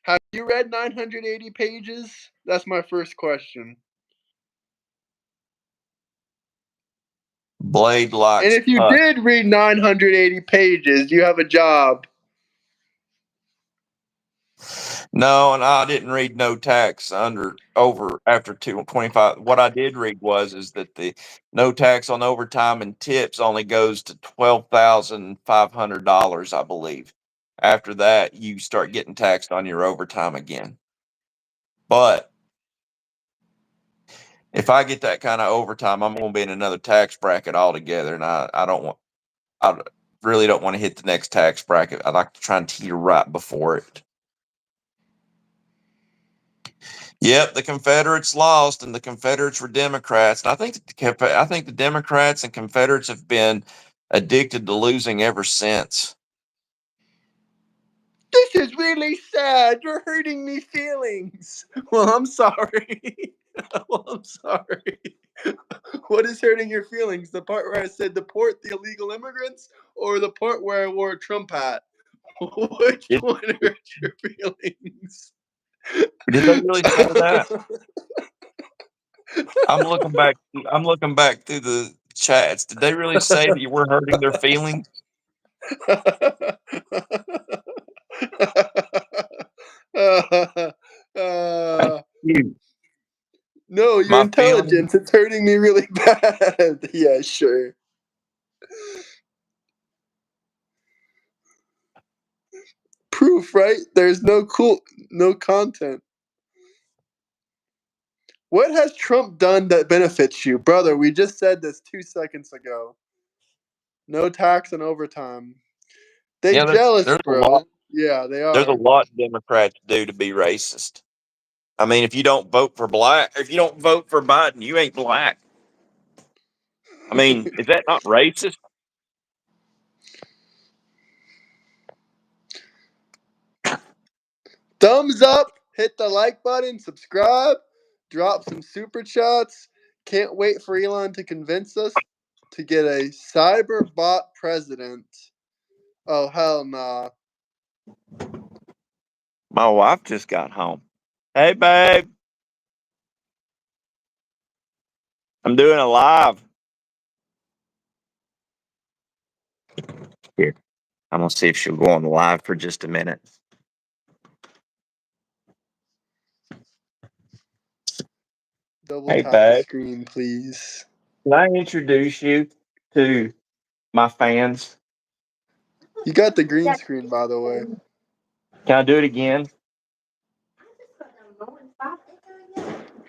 B: Have you read 980 pages? That's my first question.
A: Blade
B: And
A: likes
B: if you
A: puss.
B: did read 980 pages, you have a job.
A: No, and I didn't read no tax over after 225. What I did read is that the no tax on overtime and tips only goes to $12,500, I believe. After that, you start getting taxed on your overtime again. But if I get that kind of overtime, I'm going to be in another tax bracket altogether, and I really don't want to hit the next tax bracket. I like to try and teeter right before it. Yep, the Confederates lost, and the Confederates were Democrats. And I think the Democrats and Confederates have been addicted to losing ever since.
B: This is really sad. You're hurting me feelings. Well, I'm sorry. Well, I'm sorry. What is hurting your feelings? The part where I said deport the illegal immigrants, or the part where I wore a Trump hat? Which
A: It,
B: one hurt your feelings?
A: did they really say that? I'm looking back. I'm looking back through the chats. Did they really say that you were hurting their feelings? You,
B: No, your
A: my feelings.
B: intelligence. It's hurting me really bad. Yeah, sure. Proof, right? There's no content. What has Trump done that benefits you? Brother, we just said this 2 seconds ago. No tax on overtime. They
A: Yeah,
B: jealous,
A: there's a lot.
B: bro. Yeah, they
A: There's a
B: are.
A: lot Democrats do to be racist. I mean, if you don't vote for Biden, you ain't black. I mean, is that not racist?
B: Thumbs up, hit the like button, subscribe, drop some super chats. Can't wait for Elon to convince us to get a cyber bot president. Oh, hell nah.
A: My wife just got home. Hey, babe. I'm doing a live. Here. I'm going to see if she'll go on the live for just a minute.
B: Double
A: Hey,
B: tap the
A: babe.
B: screen, please.
A: Can I introduce you to my fans?
B: You got the green screen, by the way.
A: Can I do it again?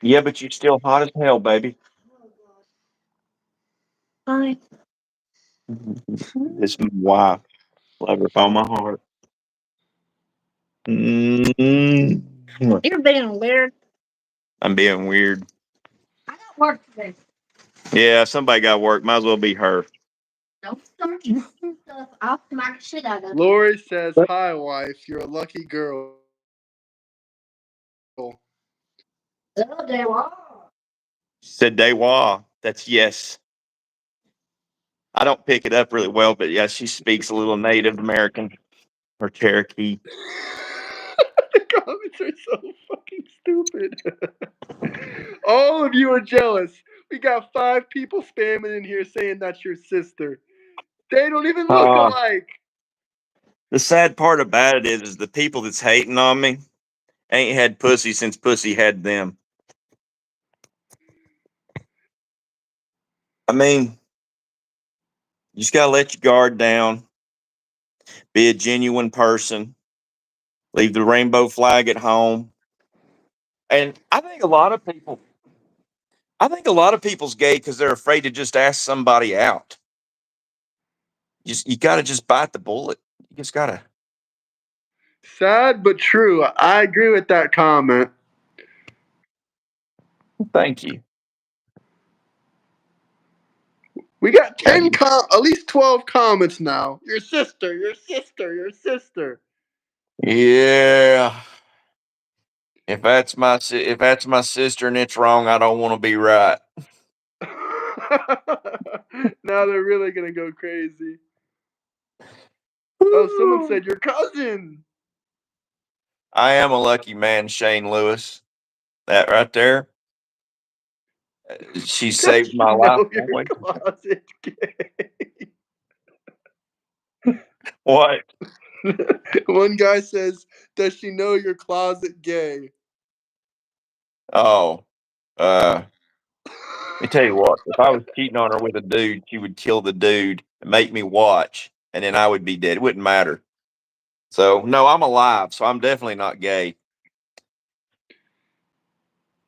A: Yeah, but you're still hot as hell, baby.
C: Hi.
A: This is my wife. Love her with all my heart. Mm.
C: You're being weird.
A: I'm being weird.
C: I got work today.
A: Yeah, somebody got work. Might as well be her.
C: Don't start your stuff. I'll smack the shit out of you.
B: Lori says, "Hi, wife. You're a lucky girl."
C: Oh, they were.
A: Said Dewa. That's yes. I don't pick it up really well, but yeah, she speaks a little Native American or Cherokee.
B: The comments are so fucking stupid. All of you are jealous. We got 5 people spamming in here saying that's your sister. They don't even look alike.
A: The sad part about it is the people that's hating on me ain't had pussy since pussy had them. I mean, you just gotta let your guard down, be a genuine person, leave the rainbow flag at home. And I think a lot of people's gay because they're afraid to just ask somebody out. You gotta just bite the bullet. You just gotta.
B: Sad but true. I agree with that comment.
A: Thank you.
B: We got 10 at least 12 comments now. Your sister, your sister, your sister.
A: Yeah. If that's my sister and it's wrong, I don't want to be right.
B: Now they're really gonna go crazy. Oh, someone said your cousin.
A: I am a lucky man, Shane Lewis. That right there. She saved my life.
B: Know your closet gay.
A: What?
B: One guy says, "Does she know your closet gay?"
A: Oh, let me tell you what. If I was cheating on her with a dude, she would kill the dude and make me watch, and then I would be dead. It wouldn't matter. So no, I'm alive. So I'm definitely not gay.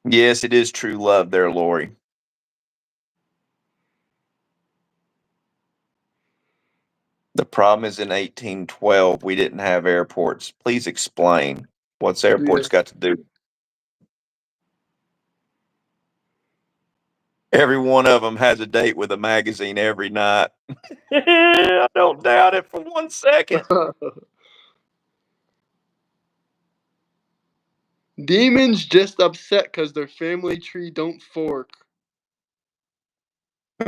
A: Yes, it is true love there, Lori. The problem is in 1812 we didn't have airports. Please explain what's airports got to do. Every one of them has a date with a magazine every night. I don't doubt it for 1 second.
B: Demons just upset because their family tree don't fork.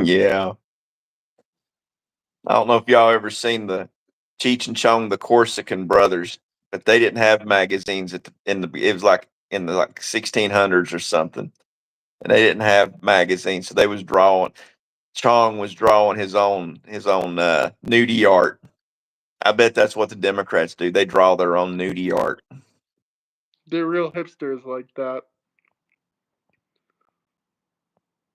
A: Yeah. I don't know if y'all ever seen the Cheech and Chong, the Corsican brothers, but they didn't have magazines it was like in the 1600s or something. And they didn't have magazines, so they was drawing. Chong was drawing his own nudie art. I bet that's what the Democrats do. They draw their own nudie art.
B: They're real hipsters like that.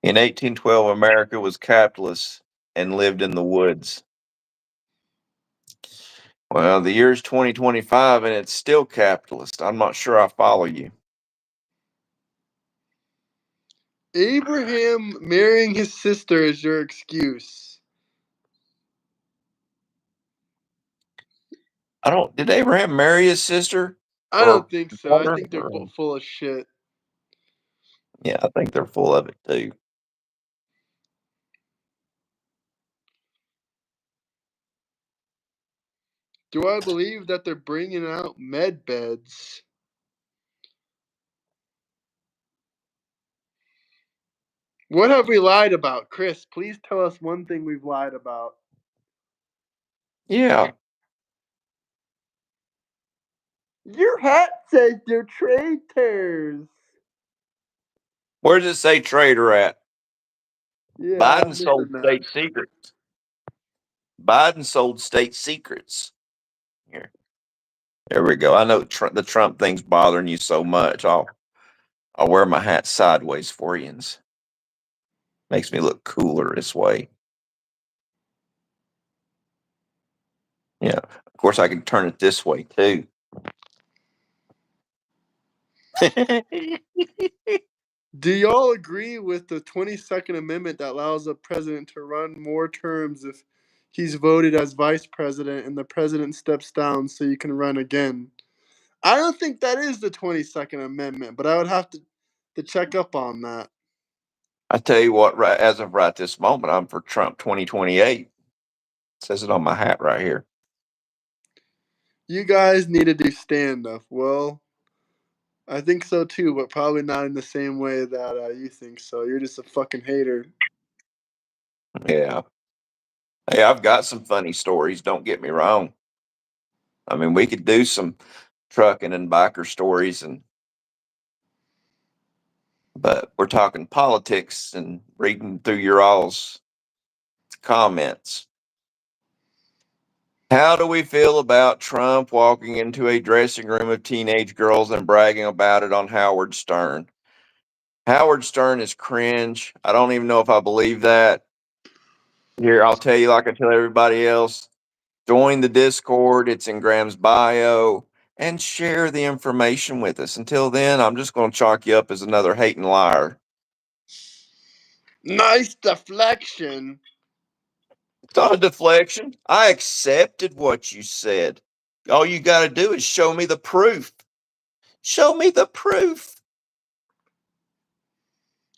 A: In 1812, America was capitalist and lived in the woods. Well, the year's 2025 and it's still capitalist. I'm not sure I follow you.
B: Abraham marrying his sister is your excuse.
A: Did Abraham marry his sister?
B: I don't think so. I think they're
A: Or-
B: full of shit.
A: Yeah, I think they're full of it too.
B: Do I believe that they're bringing out med beds? What have we lied about? Chris, please tell us one thing we've lied about.
A: Yeah.
B: Your hat says they're traitors.
A: Where does it say traitor at?
B: Yeah,
A: Biden
B: I'm
A: sold
B: missing that.
A: state secrets. Biden sold state secrets. Here. There we go. I know the Trump thing's bothering you so much. I'll wear my hat sideways for you. And makes me look cooler this way. Yeah. Of course, I can turn it this way too.
B: Do y'all agree with the 22nd Amendment that allows the president to run more terms if he's voted as vice president and the president steps down so you can run again? I don't think that is the 22nd Amendment, but I would have to check up on that.
A: I tell you what, right as of right this moment, I'm for Trump 2028. It says it on my hat right here.
B: You guys need to do stand-up. Well, I think so too, but probably not in the same way that you think so. You're just a fucking hater.
A: Yeah. Hey, I've got some funny stories. Don't get me wrong. I mean, we could do some trucking and biker stories, but we're talking politics and reading through your all's comments. How do we feel about Trump walking into a dressing room of teenage girls and bragging about it on Howard Stern? Howard Stern is cringe. I don't even know if I believe that. Here, I'll tell you, like I tell everybody else, join the Discord. It's in Graham's bio, and share the information with us. Until then, I'm just going to chalk you up as another hating liar.
B: Nice deflection.
A: It's not a deflection. I accepted what you said. All you got to do is show me the proof. Show me the proof.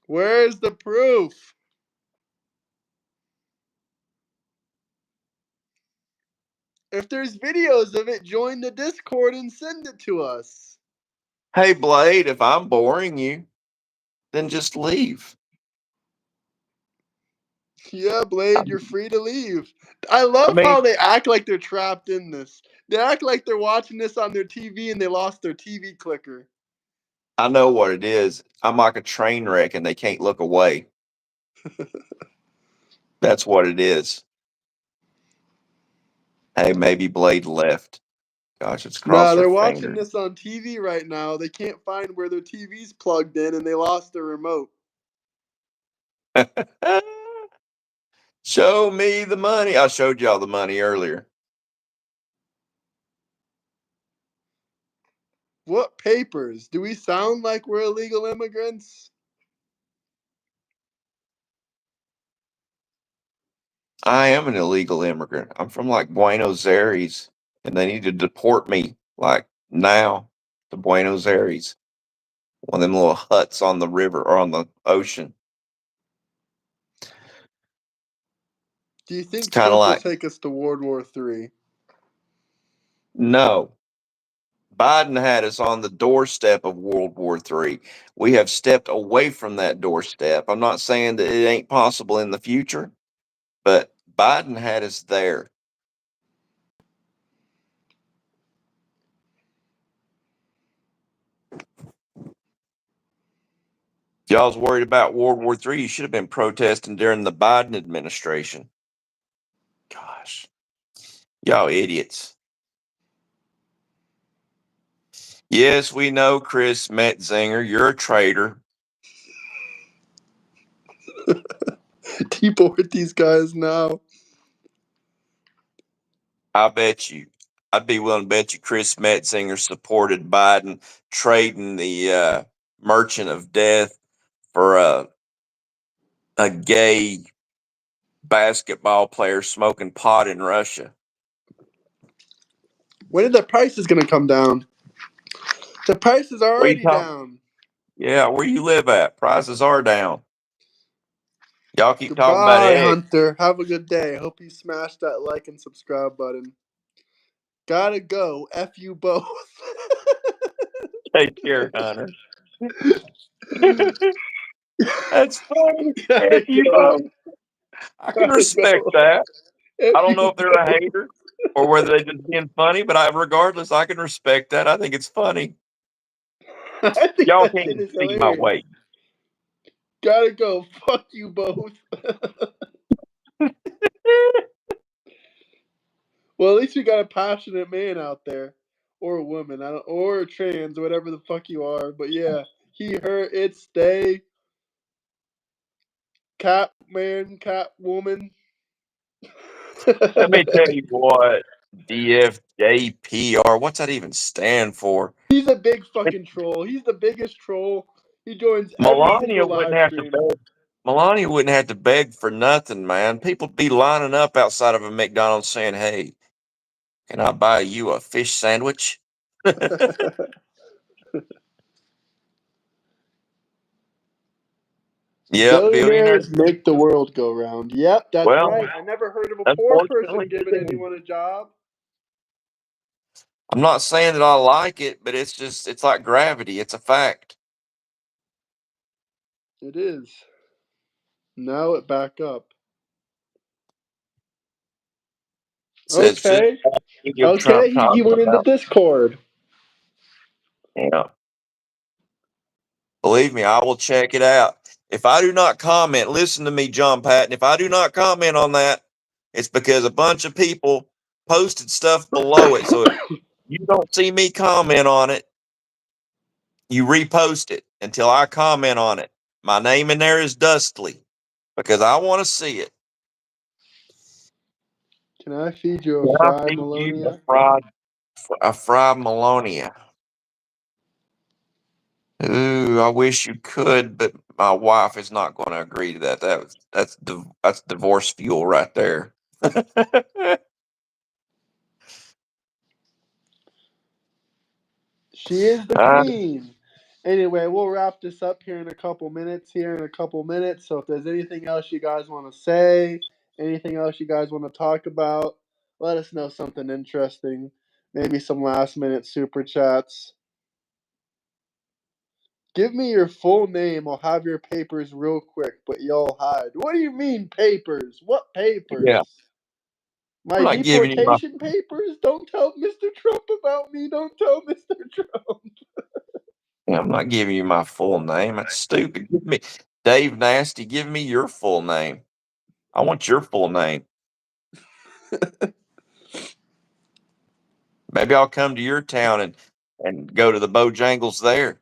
B: Where's the proof? If there's videos of it, join the Discord and send it to us.
A: Hey, Blade, if I'm boring you, then just leave.
B: Yeah, Blade, you're free to leave. I love how they act like they're trapped in this. They act like they're watching this on their TV and they lost their TV clicker.
A: I know what it is. I'm like a train wreck and they can't look away. That's what it is. Hey, maybe Blade left. Gosh, it's cross
B: They're
A: our
B: watching
A: fingers.
B: this on TV right now. They can't find where their TV's plugged in and they lost their remote.
A: Show me the money. I showed y'all the money earlier.
B: What papers? Do we sound like we're illegal immigrants?
A: I am an illegal immigrant. I'm from like Buenos Aires, and they need to deport me like now to Buenos Aires. One of them little huts on the river or on the ocean.
B: Do you think
A: Kind of
B: Trump will
A: like,
B: take us to World War III?
A: no. Biden had us on the doorstep of World War III. We have stepped away from that doorstep. I'm not saying that it ain't possible in the future, but Biden had us there. If y'all was worried about World War III, you should have been protesting during the Biden administration. Gosh, y'all idiots. Yes, we know, Chris Metzinger, you're a traitor.
B: Deport these guys now.
A: I bet you. I'd be willing to bet you Chris Metzinger supported Biden trading the Merchant of Death for a gay basketball player smoking pot in Russia.
B: When are the prices going to come down? The prices are already down.
A: Yeah, where you live at? Prices are down. Y'all keep talking about
B: Goodbye,
A: eggs.
B: Hunter. Have a good day. Hope you smash that like and subscribe button. Gotta go. F you both.
A: Take care, Hunter. That's funny.
B: Gotta
A: If you
B: go.
A: both, I can
B: Gotta
A: respect
B: go.
A: that. I
B: If
A: don't
B: you
A: know if they're a hater or whether they're just being funny, but regardless, I can respect that. I think it's funny.
B: I think
A: Y'all
B: that
A: can't
B: shit
A: even
B: is
A: see my
B: hilarious.
A: weight.
B: Gotta go. Fuck you both. Well, at least we got a passionate man out there, or a woman, or a trans, whatever the fuck you are. But yeah, he, her, it's they, cat man, cat woman.
A: Let me tell you what DFJPR, what's that even stand for?
B: He's a big fucking troll. He's the biggest troll. He joins every
A: Melania
B: single
A: wouldn't
B: live
A: have to
B: stream.
A: beg. Melania wouldn't have to beg for nothing, man. People'd be lining up outside of a McDonald's saying, "Hey, can I buy you a fish sandwich?" Yep, billionaires.
B: Billionaires make the world go round. Yep, that's
A: Well,
B: right. I never heard of a poor person
A: unfortunately,
B: giving
A: they do.
B: anyone a job.
A: I'm not saying that I like it, but it's like gravity. It's a fact.
B: It is. Now it back up.
A: It's just
B: Okay.
A: video
B: Okay,
A: Trump
B: he
A: talking
B: went into
A: about.
B: Discord.
A: Yeah. Believe me, I will check it out. If I do not comment, listen to me, John Patton. If I do not comment on that, it's because a bunch of people posted stuff below it. So if you don't see me comment on it, you repost it until I comment on it. My name in there is Dustly because I want to see it.
B: Can I feed you a
A: Can I
B: fried
A: feed you
B: Malonia?
A: a fried Malonia? Ooh, I wish you could, but my wife is not going to agree to that. That's divorce fuel right there.
B: She is the
A: Uh,
B: queen. Anyway, we'll wrap this up here in a couple minutes. So if there's anything else you guys want to say, anything else you guys want to talk about, let us know something interesting. Maybe some last minute super chats. Give me your full name. I'll have your papers real quick, but y'all hide. What do you mean papers? What
A: yeah,
B: papers?
A: I'm
B: My
A: not giving you my.
B: deportation papers? Don't tell Mr. Trump about me. Don't tell Mr. Trump.
A: Yeah, I'm not giving you my full name. That's stupid. Give me Dave Nasty. Give me your full name. I want your full name. Maybe I'll come to your town and go to the Bojangles there.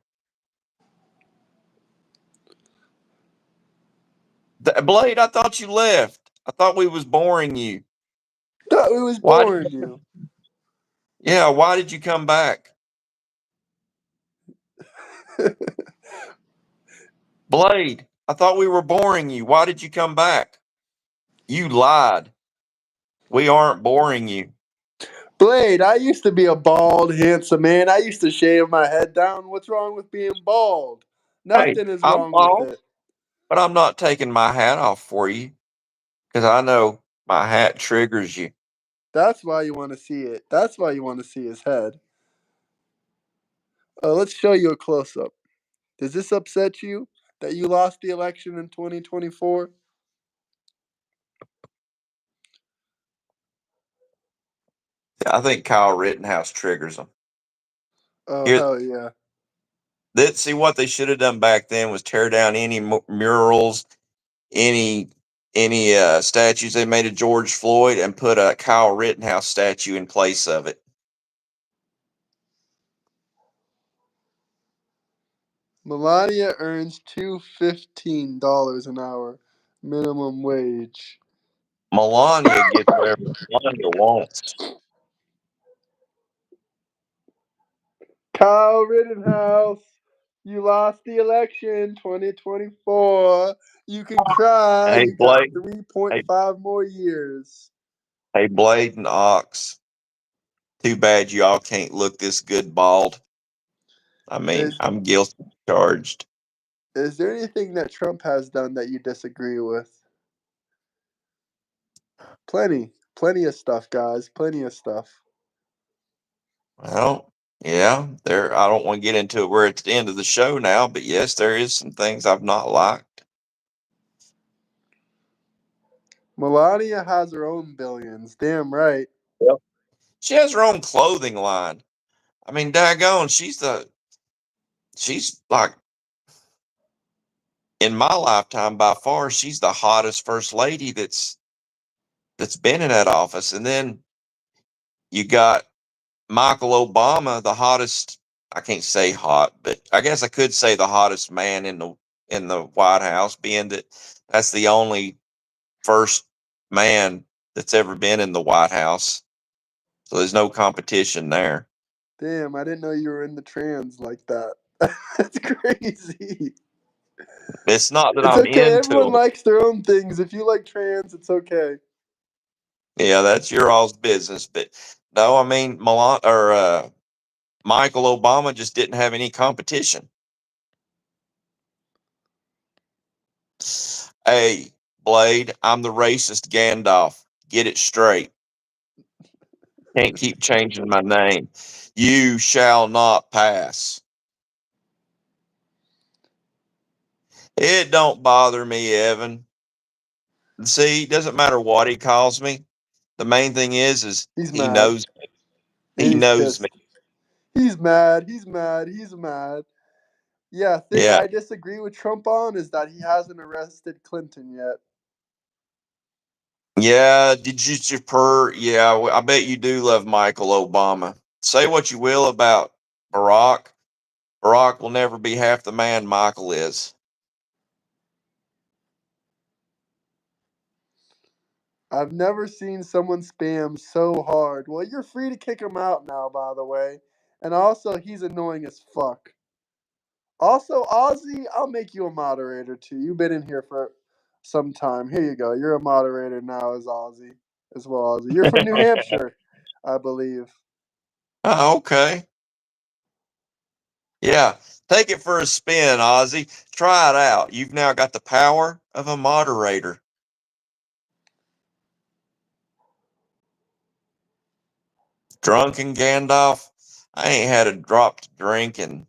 A: Blade, I thought you left. I thought we was boring you.
B: Thought we was
A: Why? Did
B: boring
A: you,
B: you.
A: yeah, why did you come back? Blade, I thought we were boring you. Why did you come back? You lied. We aren't boring you.
B: Blade, I used to be a bald, handsome man. I used to shave my head down. What's wrong with being bald?
A: Hey,
B: Nothing is
A: I'm
B: wrong with
A: bald,
B: it.
A: but I'm not taking my hat off for you because I know my hat triggers you.
B: That's why you want to see it. That's why you want to see his head. Let's show you a close up. Does this upset you that you lost the election in 2024?
A: I think Kyle Rittenhouse triggers them.
B: Oh,
A: Here,
B: hell yeah.
A: see what they should have done back then was tear down any murals, any statues they made of George Floyd, and put a Kyle Rittenhouse statue in place of it.
B: Melania earns $215 an hour minimum wage.
A: Melania gets whatever Melania wants.
B: Kyle Rittenhouse, you lost the election 2024. You can cry.
A: Hey
B: You got
A: Blade, hey,
B: 3.5 more years.
A: hey Blade and Ox. Too bad you all can't look this good bald. I mean,
B: Is
A: I'm guilty charged.
B: is there anything that Trump has done that you disagree with? Plenty of stuff, guys. Plenty of stuff.
A: Well, yeah, there. I don't want to get into it where it's the end of the show now, but yes, there is some things I've not liked.
B: Melania has her own billions. Damn right.
D: Yep. She has her own clothing line. I mean, daggone, she's like, in my lifetime, by far, she's the hottest first lady that's been in that office. And then you got Michael Obama, the hottest. I can't say hot, but I guess I could say the hottest man in the White House, being that that's the only first man that's ever been in the White House. So there's no competition there.
B: Damn, I didn't know you were into trans like that. That's crazy.
D: It's not that
B: It's
D: I'm
B: okay.
D: into
B: Everyone
D: them.
B: likes their own things. If you like trans, it's okay.
D: Yeah, that's your all's business. But no, I mean, Michael Obama just didn't have any competition. Hey, Blade, I'm the racist Gandalf. Get it straight. Can't keep changing my name. You shall not pass. It don't bother me, Evan. See, it doesn't matter what he calls me. The main thing is
B: He's
D: he
B: mad.
D: knows me.
B: And
D: He
B: he's
D: knows me.
B: pissed. He's mad. He's mad. He's mad. Yeah, thing
D: Yeah.
B: I disagree with Trump on is that he hasn't arrested Clinton yet.
D: Yeah, yeah, I bet you do love Michael Obama. Say what you will about Barack. Barack will never be half the man Michael is.
B: I've never seen someone spam so hard. Well, you're free to kick him out now, by the way. And also, he's annoying as fuck. Also, Ozzy, I'll make you a moderator too. You've been in here for some time. Here you go. You're a moderator now as Ozzy. As well, Ozzy. You're from New Hampshire, I believe.
D: Oh, okay. Yeah. Take it for a spin, Ozzy. Try it out. You've now got the power of a moderator. Drunken Gandalf. I ain't had a drop to drink in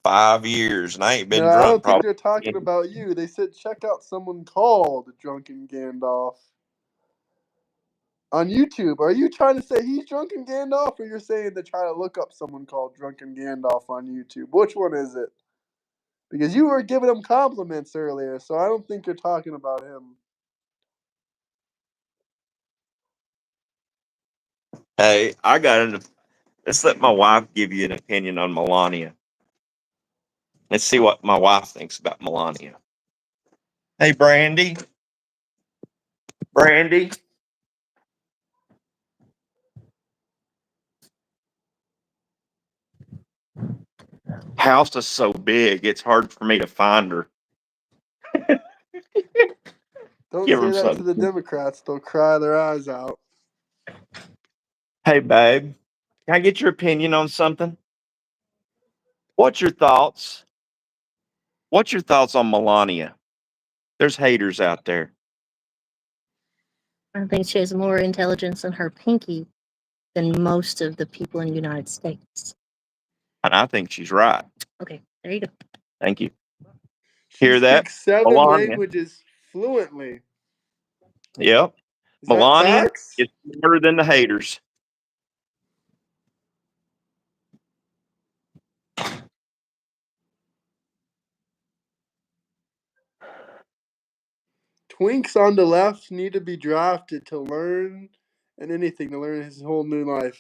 D: 5 years, and I ain't
B: No,
D: been
B: I
D: drunk
B: don't think
D: probably.
B: they're talking about you. They said check out someone called Drunken Gandalf on YouTube. Are you trying to say he's Drunken Gandalf, or you're saying to try to look up someone called Drunken Gandalf on YouTube? Which one is it? Because you were giving him compliments earlier, so I don't think you're talking about him.
D: Hey, let's let my wife give you an opinion on Melania. Let's see what my wife thinks about Melania. Hey, Brandy. Brandy. House is so big, it's hard for me to find her.
B: Don't
D: Give
B: say
D: her
B: that to
D: some.
B: the Democrats. They'll cry their eyes out.
D: Hey, babe. Can I get your opinion on something? What's your thoughts? What's your thoughts on Melania? There's haters out there.
C: I think she has more intelligence in her pinky than most of the people in the United States.
D: And I think she's right.
C: Okay, there you go.
D: Thank you.
B: She
D: Hear that?
B: speaks 7
D: Melania.
B: languages fluently.
D: Yep.
B: Is that
D: Melania
B: facts?
D: is smarter than the haters.
B: Twinks on the left need to be drafted to learn to learn his whole new life.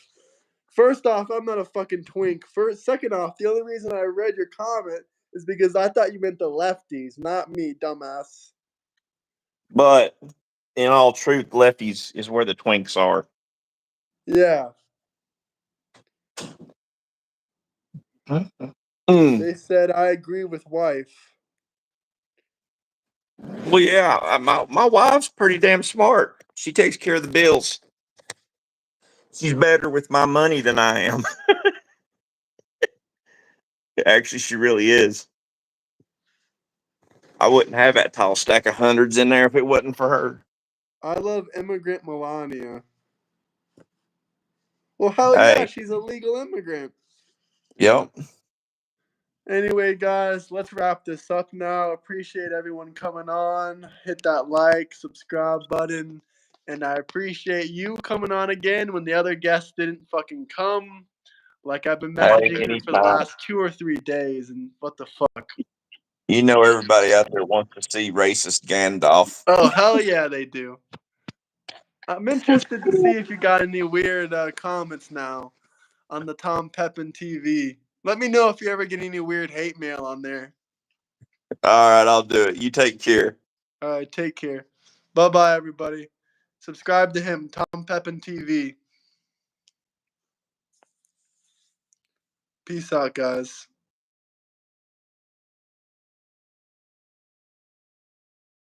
B: First off, I'm not a fucking twink. Second off, the only reason I read your comment is because I thought you meant the lefties, not me, dumbass.
D: But in all truth, lefties is where the twinks are.
B: Yeah. They said I agree with wife.
D: Well, yeah, my wife's pretty damn smart. She takes care of the bills. She's better with my money than I am. Actually, she really is. I wouldn't have that tall stack of hundreds in there if it wasn't for her.
B: I love immigrant Melania. Well, hell yeah,
D: Hey,
B: she's a legal immigrant.
D: yep.
B: Anyway, guys, let's wrap this up now. Appreciate everyone coming on. Hit that like, subscribe button. And I appreciate you coming on again when the other guests didn't fucking come. Like I've been messaging you for the
D: anytime.
B: last 2 or 3 days, and what the fuck?
D: You know everybody out there wants to see racist Gandalf.
B: Oh, hell yeah, they do. I'm interested to see if you got any weird comments now on the Pepin TV. Let me know if you ever get any weird hate mail on there.
D: All right, I'll do it. You take care.
B: All right, take care. Bye-bye, everybody. Subscribe to him, Pepin TV. Peace out, guys.